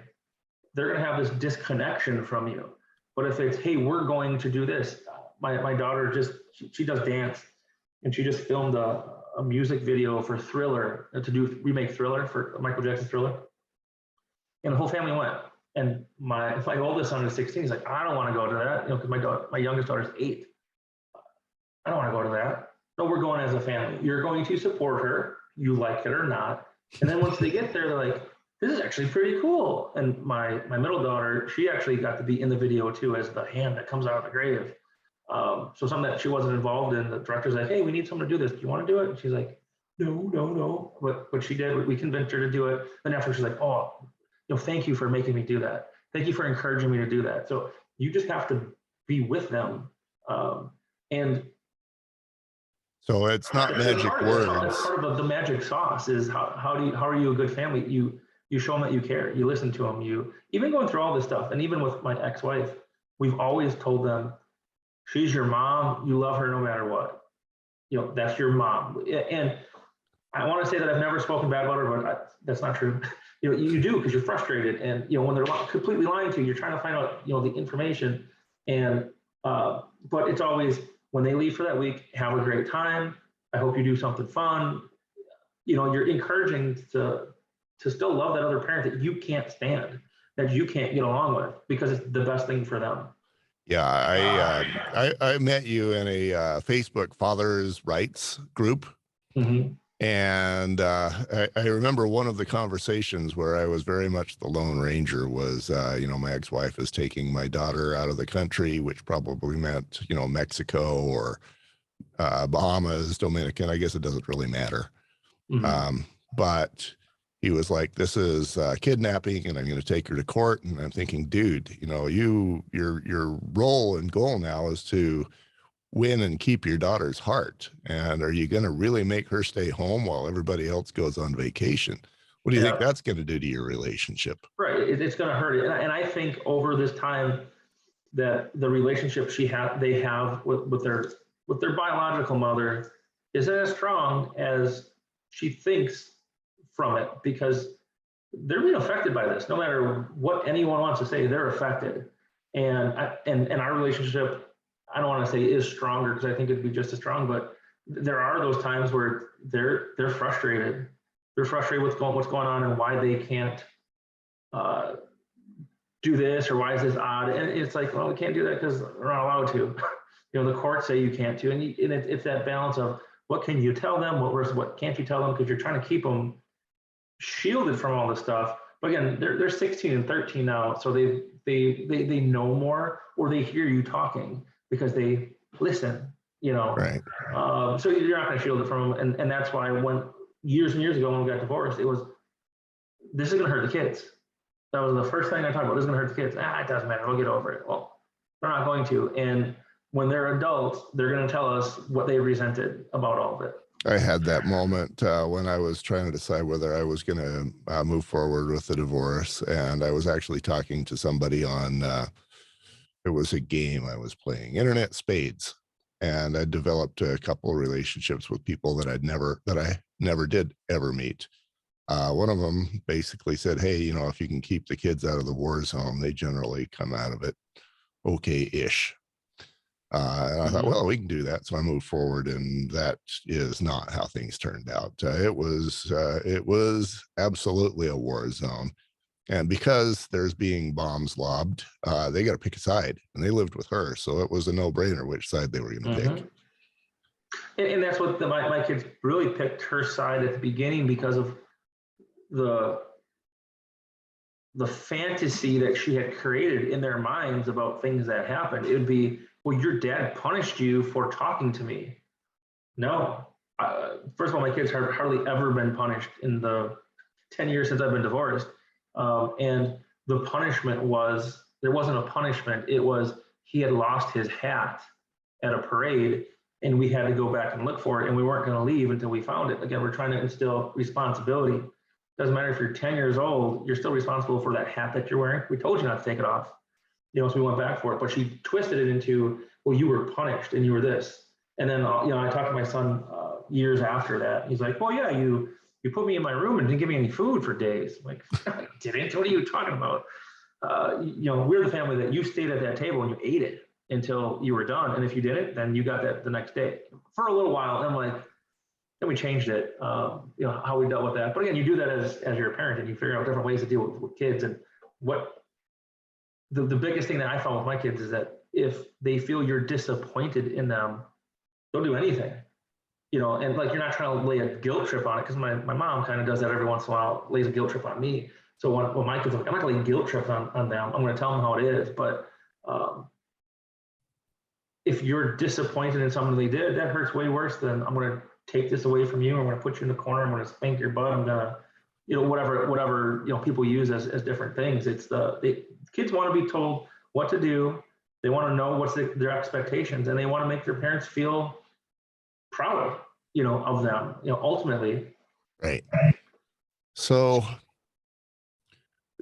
they're going to have this disconnection from you. But if it's, hey, we're going to do this. My daughter she does dance, and she just filmed a music video for Thriller, to do remake Thriller, for Michael Jackson's Thriller. And the whole family went. And my oldest son is 16. He's like, I don't want to go to that, because my youngest daughter's 8. I don't want to go to that. No, we're going as a family. You're going to support her, you like it or not. And then once they get there, they're like, this is actually pretty cool. And my middle daughter, she actually got to be in the video too, as the hand that comes out of the grave. So something that she wasn't involved in. The director's like, hey, we need someone to do this. Do you want to do it? And she's like, no. But she did. We convinced her to do it. Then after, she's like, oh, thank you for making me do that. Thank you for encouraging me to do that. So you just have to be with them. And so it's not magic words. That's part of the magic sauce, is how are you a good family? You show them that you care. You listen to them. You, even going through all this stuff, and even with my ex-wife, we've always told them, she's your mom. You love her no matter what. That's your mom. And I want to say that I've never spoken bad about her, but that's not true. You do, because you're frustrated, and when they're completely lying to you, you're trying to find out the information. And but it's always, when they leave for that week, have a great time. I hope you do something fun. You're encouraging to still love that other parent that you can't stand, that you can't get along with, because it's the best thing for them. Yeah, I met you in a Facebook Fathers' Rights group. Mm-hmm. And I remember one of the conversations where I was very much the Lone Ranger was, my ex-wife is taking my daughter out of the country, which probably meant, Mexico or Bahamas, Dominican. I guess it doesn't really matter. Mm-hmm. But he was like, this is kidnapping, and I'm going to take her to court. And I'm thinking, dude, your role and goal now is to win and keep your daughter's heart. And are you going to really make her stay home while everybody else goes on vacation? What do you think that's going to do to your relationship? Right. It's going to hurt it. And I think over this time, that the relationship they have with their biological mother isn't as strong as she thinks from it, because they're being affected by this. No matter what anyone wants to say, they're affected. And our relationship, I don't want to say is stronger, because I think it'd be just as strong, but there are those times where they're frustrated. They're frustrated with what's going on and why they can't do this, or why is this odd? And it's like, well, we can't do that because we're not allowed to. The courts say you can't do, and it's that balance of what can you tell them, what can't you tell them, because you're trying to keep them shielded from all this stuff. But again, they're 16 and 13 now, so they know more, or they hear you talking because they listen. Right. So you're not going to shield it from them, and that's why when years and years ago when we got divorced, it was, this is going to hurt the kids. That was the first thing I talked about. This is going to hurt the kids. It doesn't matter. We'll get over it. Well, they're not going to. And when they're adults, they're going to tell us what they resented about all of it. I had that moment when I was trying to decide whether I was going to move forward with the divorce. And I was actually talking to somebody on, it was a game I was playing, Internet Spades. And I developed a couple of relationships with people that I never did ever meet. One of them basically said, hey, if you can keep the kids out of the war zone, they generally come out of it okay-ish. And I thought, well, we can do that. So I moved forward, and that is not how things turned out. It was absolutely a war zone. And because there's being bombs lobbed, they got to pick a side, and they lived with her. So it was a no-brainer which side they were going to pick. And that's what my kids really picked her side at the beginning, because of the fantasy that she had created in their minds about things that happened. It would be, well, your dad punished you for talking to me. No. First of all, my kids have hardly ever been punished in the 10 years since I've been divorced. And the punishment was, there wasn't a punishment. It was, he had lost his hat at a parade, and we had to go back and look for it, and we weren't going to leave until we found it. Again, we're trying to instill responsibility. Doesn't matter if you're 10 years old, you're still responsible for that hat that you're wearing. We told you not to take it off. So we went back for it, but she twisted it into, well, you were punished and you were this. And then, I talked to my son years after that. He's like, well, yeah, you put me in my room and didn't give me any food for days. I'm like, I didn't. What are you talking about? We're the family that you stayed at that table and you ate it until you were done. And if you didn't, then you got that the next day for a little while. And I'm like, then we changed it, how we dealt with that. But again, you do that as your parent, and you figure out different ways to deal with kids. And what the biggest thing that I found with my kids is that if they feel you're disappointed in them, they'll do anything, and like, you're not trying to lay a guilt trip on it, because my mom kind of does that every once in a while, lays a guilt trip on me. So when my kids are like, I'm not going to lay guilt trips on them. I'm going to tell them how it is. But if you're disappointed in something they did, that hurts way worse than, I'm going to take this away from you. I'm going to put you in the corner. I'm going to spank your butt. I'm going to, whatever, people use as different things. It's the kids want to be told what to do. They want to know what's their expectations, and they want to make their parents feel proud, of them, ultimately. Right. So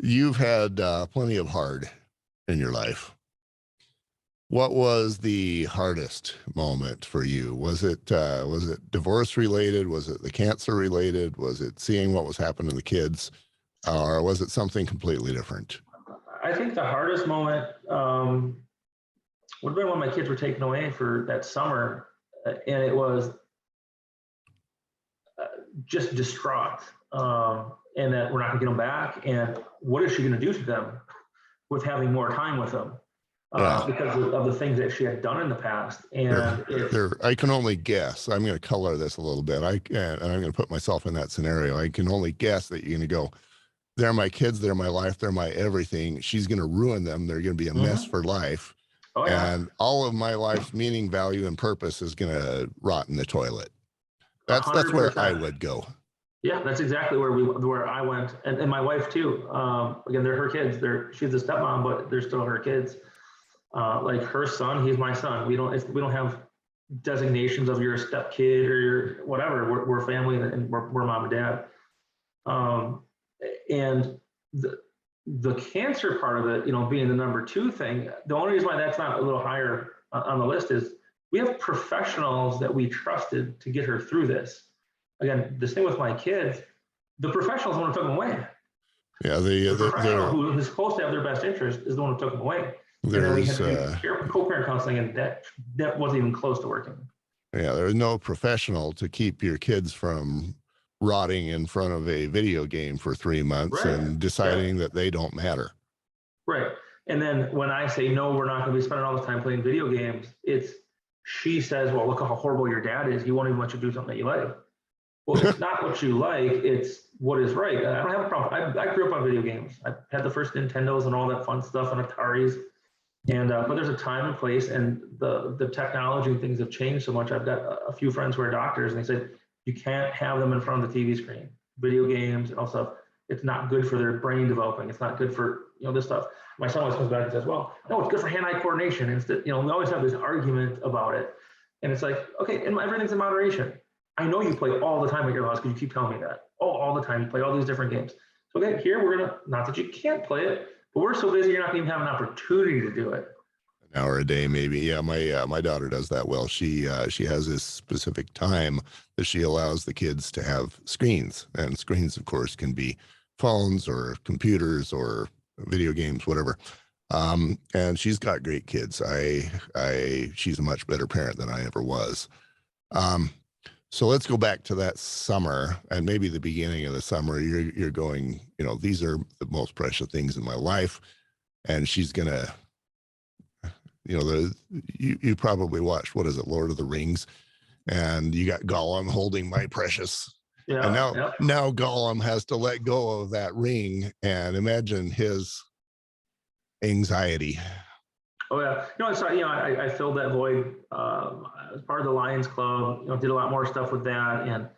you've had plenty of hard in your life. What was the hardest moment for you? Was it divorce related? Was it the cancer related? Was it seeing what was happening to the kids? Or was it something completely different? I think the hardest moment would have been when my kids were taken away for that summer, and it was just distraught, and that we're not going to get them back. And what is she going to do to them with having more time with them? Because of the things that she had done in the past. And I can only guess. I'm going to color this a little bit. And I'm going to put myself in that scenario. I can only guess that you're going to go, they're my kids, they're my life, they're my everything. She's going to ruin them. They're going to be a mess for life. Oh, yeah. And all of my life's meaning, value, and purpose is going to rot in the toilet. That's where I would go. Yeah, that's exactly where I went, and my wife too. Again, they're her kids. She's a stepmom, but they're still her kids. Like her son, he's my son. We don't have designations of you're a step kid or you're whatever. We're family, and we're mom and dad. And the cancer part of it, being the number two thing, the only reason why that's not a little higher on the list is we have professionals that we trusted to get her through this. Again, this thing with my kids, the professionals want to took them away. Yeah, the professional who is supposed to have their best interest is the one who took them away. And then we had to do co-parent counseling, and that wasn't even close to working. Yeah, there's no professional to keep your kids from rotting in front of a video game for 3 months and deciding that they don't matter. Right. And then when I say, no, we're not going to be spending all this time playing video games, she says, well, look how horrible your dad is. He won't even let you do something that you like. Well, it's not what you like, it's what is right. I don't have a problem. I grew up on video games. I had the first Nintendos and all that fun stuff and Ataris. And but there's a time and place, and the technology and things have changed so much. I've got a few friends who are doctors, and they said you can't have them in front of the TV screen. Video games and all stuff. It's not good for their brain developing. It's not good for this stuff. My son always comes back and says, "Well, no, it's good for hand-eye coordination." And we always have this argument about it, and it's like, okay, and everything's in moderation. I know you play all the time at your house because you keep telling me that. Oh, all the time you play all these different games. So okay, here we're gonna, not that you can't play it, but we're so busy you're not gonna even have an opportunity to do it. An hour a day, maybe. Yeah, my daughter does that well. She has this specific time that she allows the kids to have screens, and screens, of course, can be phones or computers or video games, whatever. And she's got great kids. She's a much better parent than I ever was. So let's go back to that summer, and maybe the beginning of the summer. You're going, these are the most precious things in my life, and she's gonna, you probably watched, what is it, Lord of the Rings, and you got Gollum holding my precious. Yeah, and now Gollum has to let go of that ring, and imagine his anxiety. Oh yeah, I filled that void as part of the Lions Club. Did a lot more stuff with that, and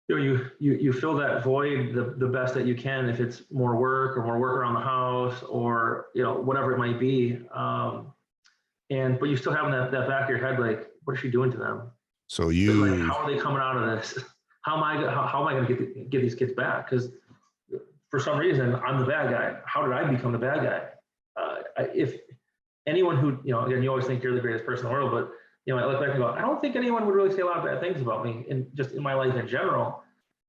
you fill that void the best that you can. If it's more work around the house, or whatever it might be, but you still have that back of your head, like, what is she doing to them? So how are they coming out of this? How am I going to get these kids back? Because for some reason I'm the bad guy. How did I become the bad guy? If anyone who, again, you always think you're the greatest person in the world, but I look back and go, I don't think anyone would really say a lot of bad things about me just in my life in general.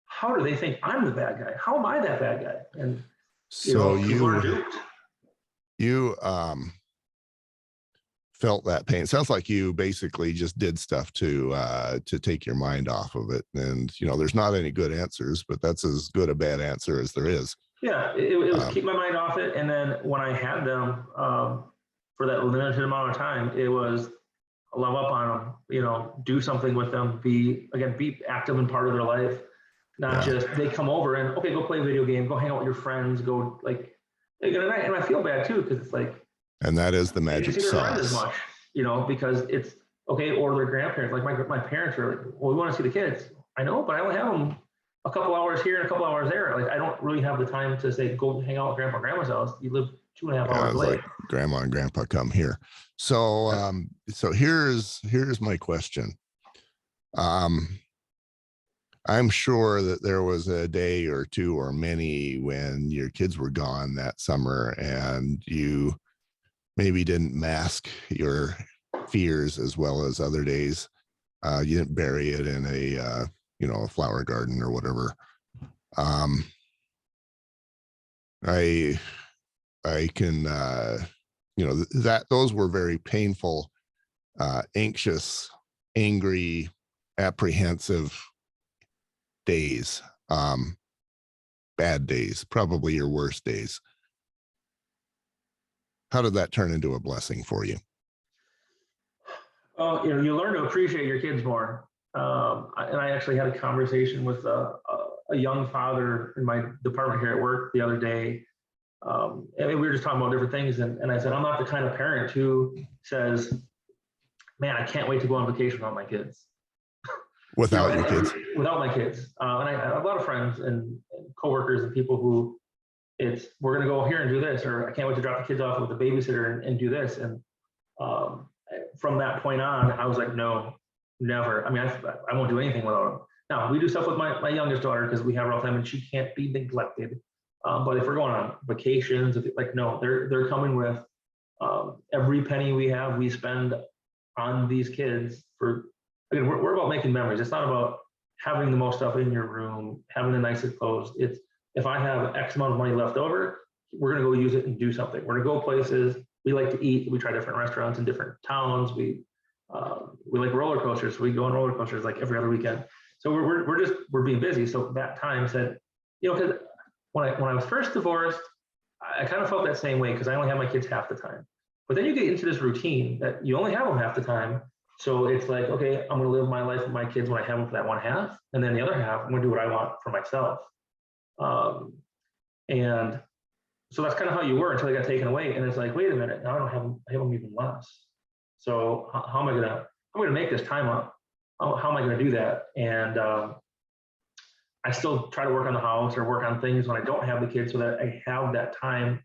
How do they think I'm the bad guy? How am I that bad guy? And so you felt that pain. It sounds like you basically just did stuff to take your mind off of it. And there's not any good answers, but that's as good a bad answer as there is. Yeah, it was keep my mind off it. And then when I had them for that limited amount of time, it was love up on them, do something with them, be active and part of their life, not just they come over and, okay, go play a video game, go hang out with your friends, go like, and I feel bad too, because it's like, and that is the magic sauce. As much, because it's okay, or their grandparents, like my parents are like, well, we want to see the kids. I know, but I only have them a couple hours here and a couple hours there. Like, I don't really have the time to say, go hang out with grandpa and grandma's house. You live 2.5 hours away. Like, grandma and grandpa come here. So, so here's my question. I'm sure that there was a day or two or many when your kids were gone that summer, and you maybe didn't mask your fears as well as other days. You didn't bury it in a flower garden or whatever. I can, that those were very painful, anxious, angry, apprehensive days, bad days, probably your worst days. How did that turn into a blessing for you? Oh, you learn to appreciate your kids more. And I actually had a conversation with a young father in my department here at work the other day. And we were just talking about different things. And I said, I'm not the kind of parent who says, man, I can't wait to go on vacation without my kids. Without your kids? Without my kids. And I have a lot of friends and coworkers and people who we're going to go here and do this, or I can't wait to drop the kids off with the babysitter and do this. And from that point on, I was like, no, never. I mean, I won't do anything without them. Now, we do stuff with my youngest daughter because we have her all the time, and she can't be neglected. But if we're going on vacations, like, no, they're coming with every penny we have, we spend on these kids for, again, we're about making memories. It's not about having the most stuff in your room, having the nicest clothes. It's, if I have X amount of money left over, we're going to go use it and do something. We're going to go places. We like to eat. We try different restaurants in different towns. We like roller coasters. So we go on roller coasters like every other weekend. So we're being busy. So that time said, because when I was first divorced, I kind of felt that same way because I only have my kids half the time. But then you get into this routine that you only have them half the time. So it's like, okay, I'm going to live my life with my kids when I have them for that one half. And then the other half, I'm going to do what I want for myself. And so that's kind of how you were until they got taken away. And it's like, wait a minute, now I don't have them, I have them even less. So how am I going to make this time up? How am I going to do that? And I still try to work on the house or work on things when I don't have the kids so that I have that time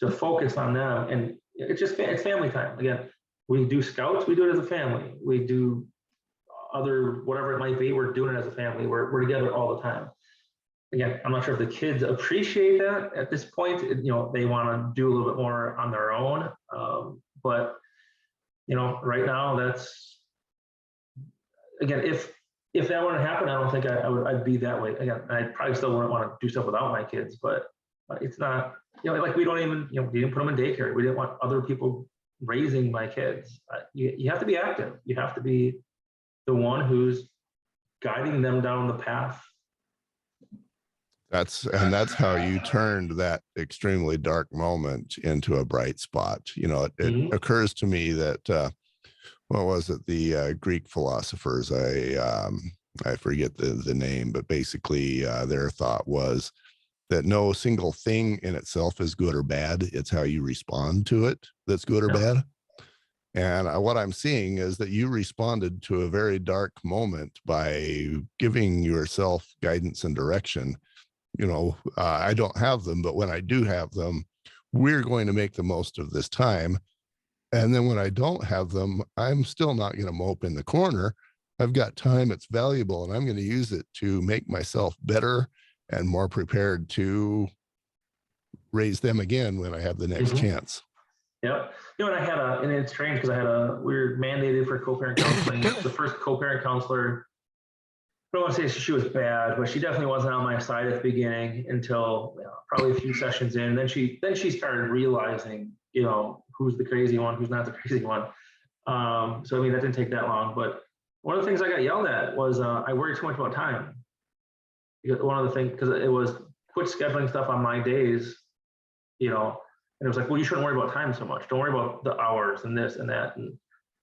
to focus on them. And it's family time. Again, we do scouts, we do it as a family. We do other, whatever it might be, we're doing it as a family. We're together all the time. Again, I'm not sure if the kids appreciate that at this point. They want to do a little bit more on their own. But right now, that's, again, if that wouldn't happen, I don't think I'd be that way. Again, I probably still wouldn't want to do stuff without my kids, but it's not, like we don't even, we didn't put them in daycare. We didn't want other people raising my kids. You have to be active. You have to be the one who's guiding them down the path. That's how you turned that extremely dark moment into a bright spot. It occurs to me that, what was it? The Greek philosophers, I forget the name, but basically their thought was that no single thing in itself is good or bad. It's how you respond to it that's good or bad. And what I'm seeing is that you responded to a very dark moment by giving yourself guidance and direction. I don't have them, but when I do have them, we're going to make the most of this time. And then when I don't have them, I'm still not going to mope in the corner. I've got time, it's valuable, and I'm going to use it to make myself better and more prepared to raise them again when I have the next chance. Yep. And it's strange because we were mandated for co-parent counseling. The first co-parent counselor, I don't want to say she was bad, but she definitely wasn't on my side at the beginning until probably a few sessions in. Then she started realizing, who's the crazy one, who's not the crazy one. So that didn't take that long. But one of the things I got yelled at was I worried too much about time. One of the things, because it was quit scheduling stuff on my days, and it was like, well, you shouldn't worry about time so much. Don't worry about the hours and this and that. And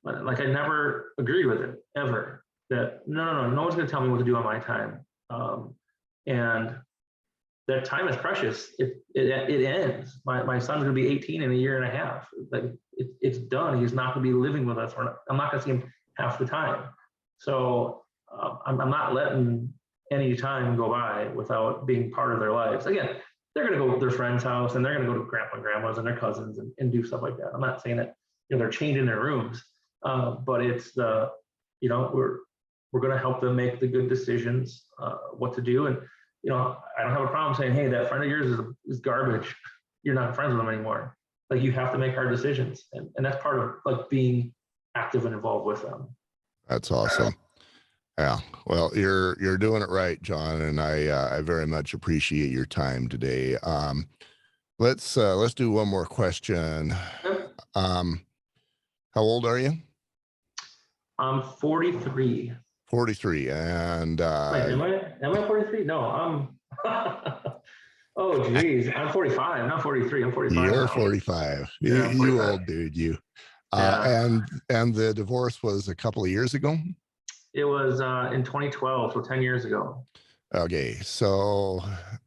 like I never agreed with it ever. That no one's going to tell me what to do on my time. And that time is precious. It ends. My son's going to be 18 in a year and a half. Like it's done. He's not going to be living with us. I'm not going to see him half the time. So I'm not letting any time go by without being part of their lives. Again, they're going to go to their friend's house and they're going to go to grandpa and grandma's and their cousins and do stuff like that. I'm not saying that they're chained in their rooms, but it's we're going to help them make the good decisions, what to do. And I don't have a problem saying, hey, that friend of yours is garbage. You're not friends with them anymore. Like you have to make hard decisions, and that's part of like being active and involved with them. That's awesome. Yeah, well, you're doing it right, John, and I very much appreciate your time today. Let's do one more question. How old are you? I'm 43. 43, and wait, am I 43? No, I'm oh geez, I'm 45, not 43. I'm 45. You're now. 45. Yeah, You old dude, you. And the divorce was a couple of years ago. It was in 2012, so 10 years ago. Okay, so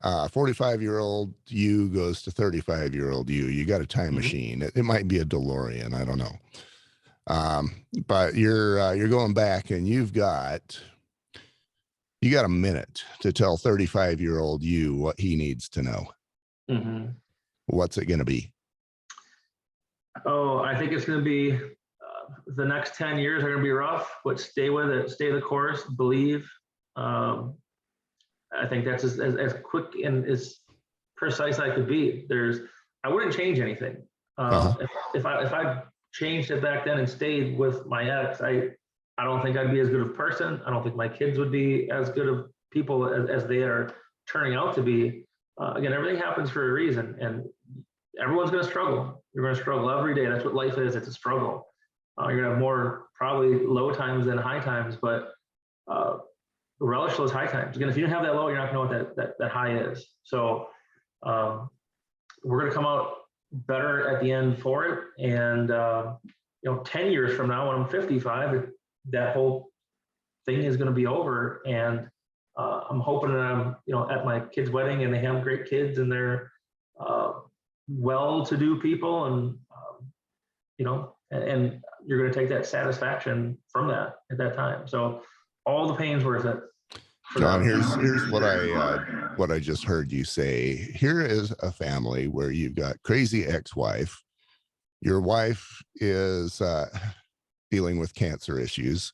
45-year-old you goes to 35-year-old you. You got a time machine. It might be a DeLorean. I don't know. But you're going back, and you got a minute to tell 35-year-old you what he needs to know. What's it going to be? Oh, I think it's going to be the next 10 years are going to be rough, but stay with it, stay the course, believe. I think that's as quick and as precise I could be. I wouldn't change anything. If I changed it back then and stayed with my ex, I don't think I'd be as good of a person. I don't think my kids would be as good of people as they are turning out to be. Again, everything happens for a reason, and everyone's going to struggle. You're going to struggle every day. That's what life is. It's a struggle. You're going to have more probably low times than high times, but relish those high times. Again, if you don't have that low, you're not going to know what that high is. So we're going to come out better at the end for it. And 10 years from now, when I'm 55, that whole thing is going to be over. And I'm hoping that I'm, at my kid's wedding and they have great kids and they're well-to-do people, and and you're going to take that satisfaction from that at that time. So all the pain's worth it. John, here's what I just heard you say. Here is a family where you've got crazy ex-wife. Your wife is dealing with cancer issues.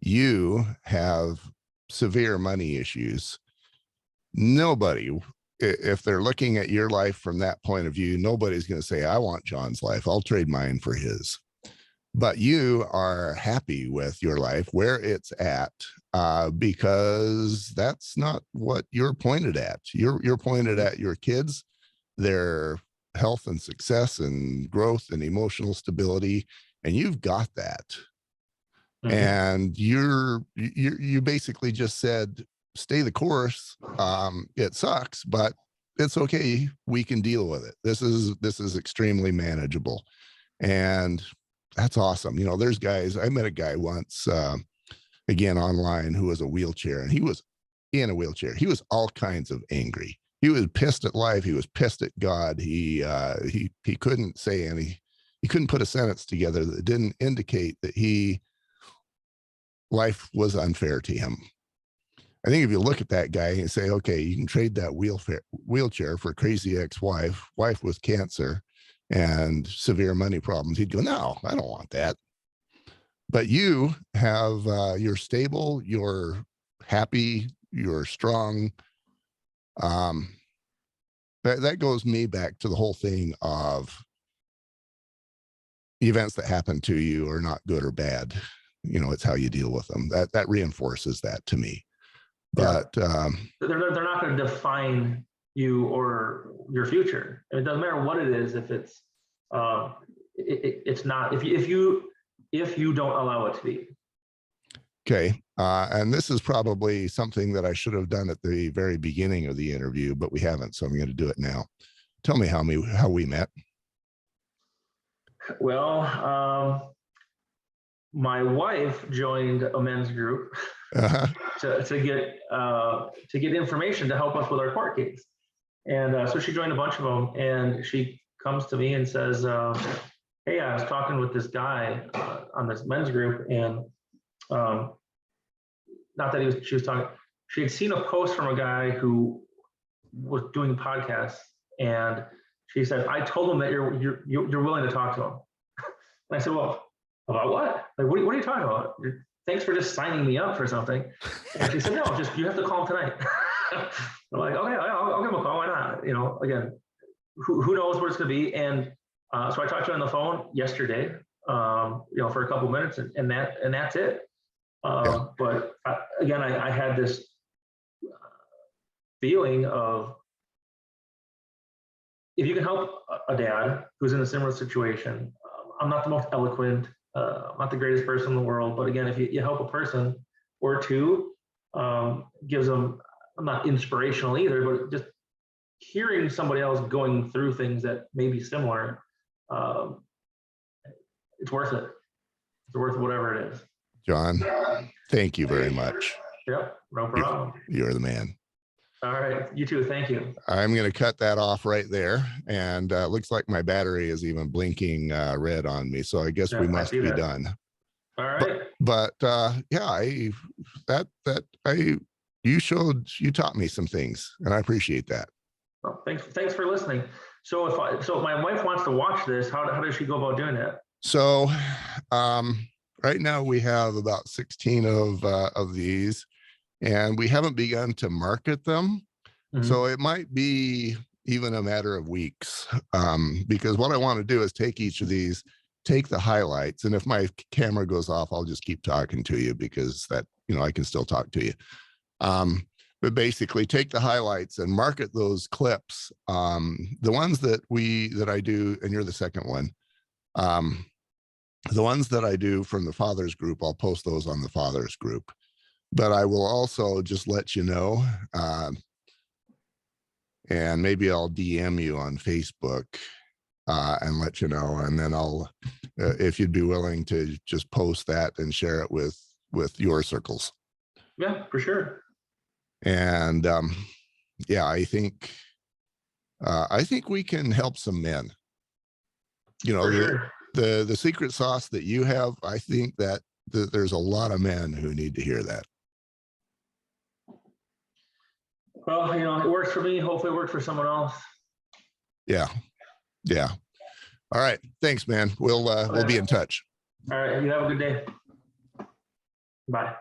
You have severe money issues. Nobody, if they're looking at your life from that point of view, nobody's going to say, I want John's life. I'll trade mine for his. But you are happy with your life where it's at, because that's not what you're pointed at. You're pointed at your kids, their health and success and growth and emotional stability, and you've got that. Mm-hmm. And you basically just said, stay the course. It sucks, but it's okay. We can deal with it. This is extremely manageable, and that's awesome. There's guys, I met a guy once, again, online, who was a wheelchair, and he was in a wheelchair. He was all kinds of angry. He was pissed at life. He was pissed at God. He couldn't say he couldn't put a sentence together that didn't indicate that life was unfair to him. I think if you look at that guy and say, okay, you can trade that wheelchair for a crazy ex-wife, wife with cancer and severe money problems, he'd go, no, I don't want that. But you have, you're stable, you're happy, you're strong. That goes me back to the whole thing of events that happen to you are not good or bad. It's how you deal with them. That reinforces that to me. But they're not going to define you or your future. It doesn't matter what it is. If it's it's not, if you don't allow it to be. Okay. And this is probably something that I should have done at the very beginning of the interview, but we haven't, so I'm going to do it now. Tell me how we met. Well, my wife joined a men's group to get information to help us with our court case. And so she joined a bunch of them, and she comes to me and says, hey, I was talking with this guy on this men's group, and not that she was talking, she had seen a post from a guy who was doing podcasts, and she said, I told him that you're willing to talk to him. And I said, well, about what? Like, what are you talking about? Thanks for just signing me up for something. And she said, no, just, you have to call him tonight. I'm like, okay, I'll give him a call. Why not? Again, who knows what it's going to be. And so I talked to her on the phone yesterday, for a couple of minutes, and that's it. But again, I had this feeling of, if you can help a dad who's in a similar situation, I'm not the most eloquent, I'm not the greatest person in the world, but again, if you help a person or two, gives them, I'm not inspirational either, but just hearing somebody else going through things that may be similar, it's worth it. It's worth whatever it is. John, thank you very much. Yep, no problem. You're the man. All right, you too. Thank you. I'm going to cut that off right there. And looks like my battery is even blinking red on me. So I guess we must be done. All right. But yeah, you taught me some things, and I appreciate that. Well, thanks for listening. So if my wife wants to watch this, how does she go about doing that? So right now we have about 16 of these, and we haven't begun to market them. Mm-hmm. So it might be, even a matter of weeks, because what I want to do is take each of these, take the highlights, and if my camera goes off, I'll just keep talking to you because that, you know, I can still talk to you. But basically take the highlights and market those clips. The ones that I do, and you're the second one. The ones that I do from the fathers group, I'll post those on the fathers group, but I will also just let you know, and maybe I'll DM you on Facebook and let you know. And then I'll, if you'd be willing to just post that and share it with your circles. Yeah, for sure. And yeah, I think we can help some men. You know, For sure. the secret sauce that you have, I think that there's a lot of men who need to hear that. Well, you know, it works for me. Hopefully it works for someone else. Yeah. Yeah. All right. Thanks, man. We'll be in touch. All right. You have a good day. Bye.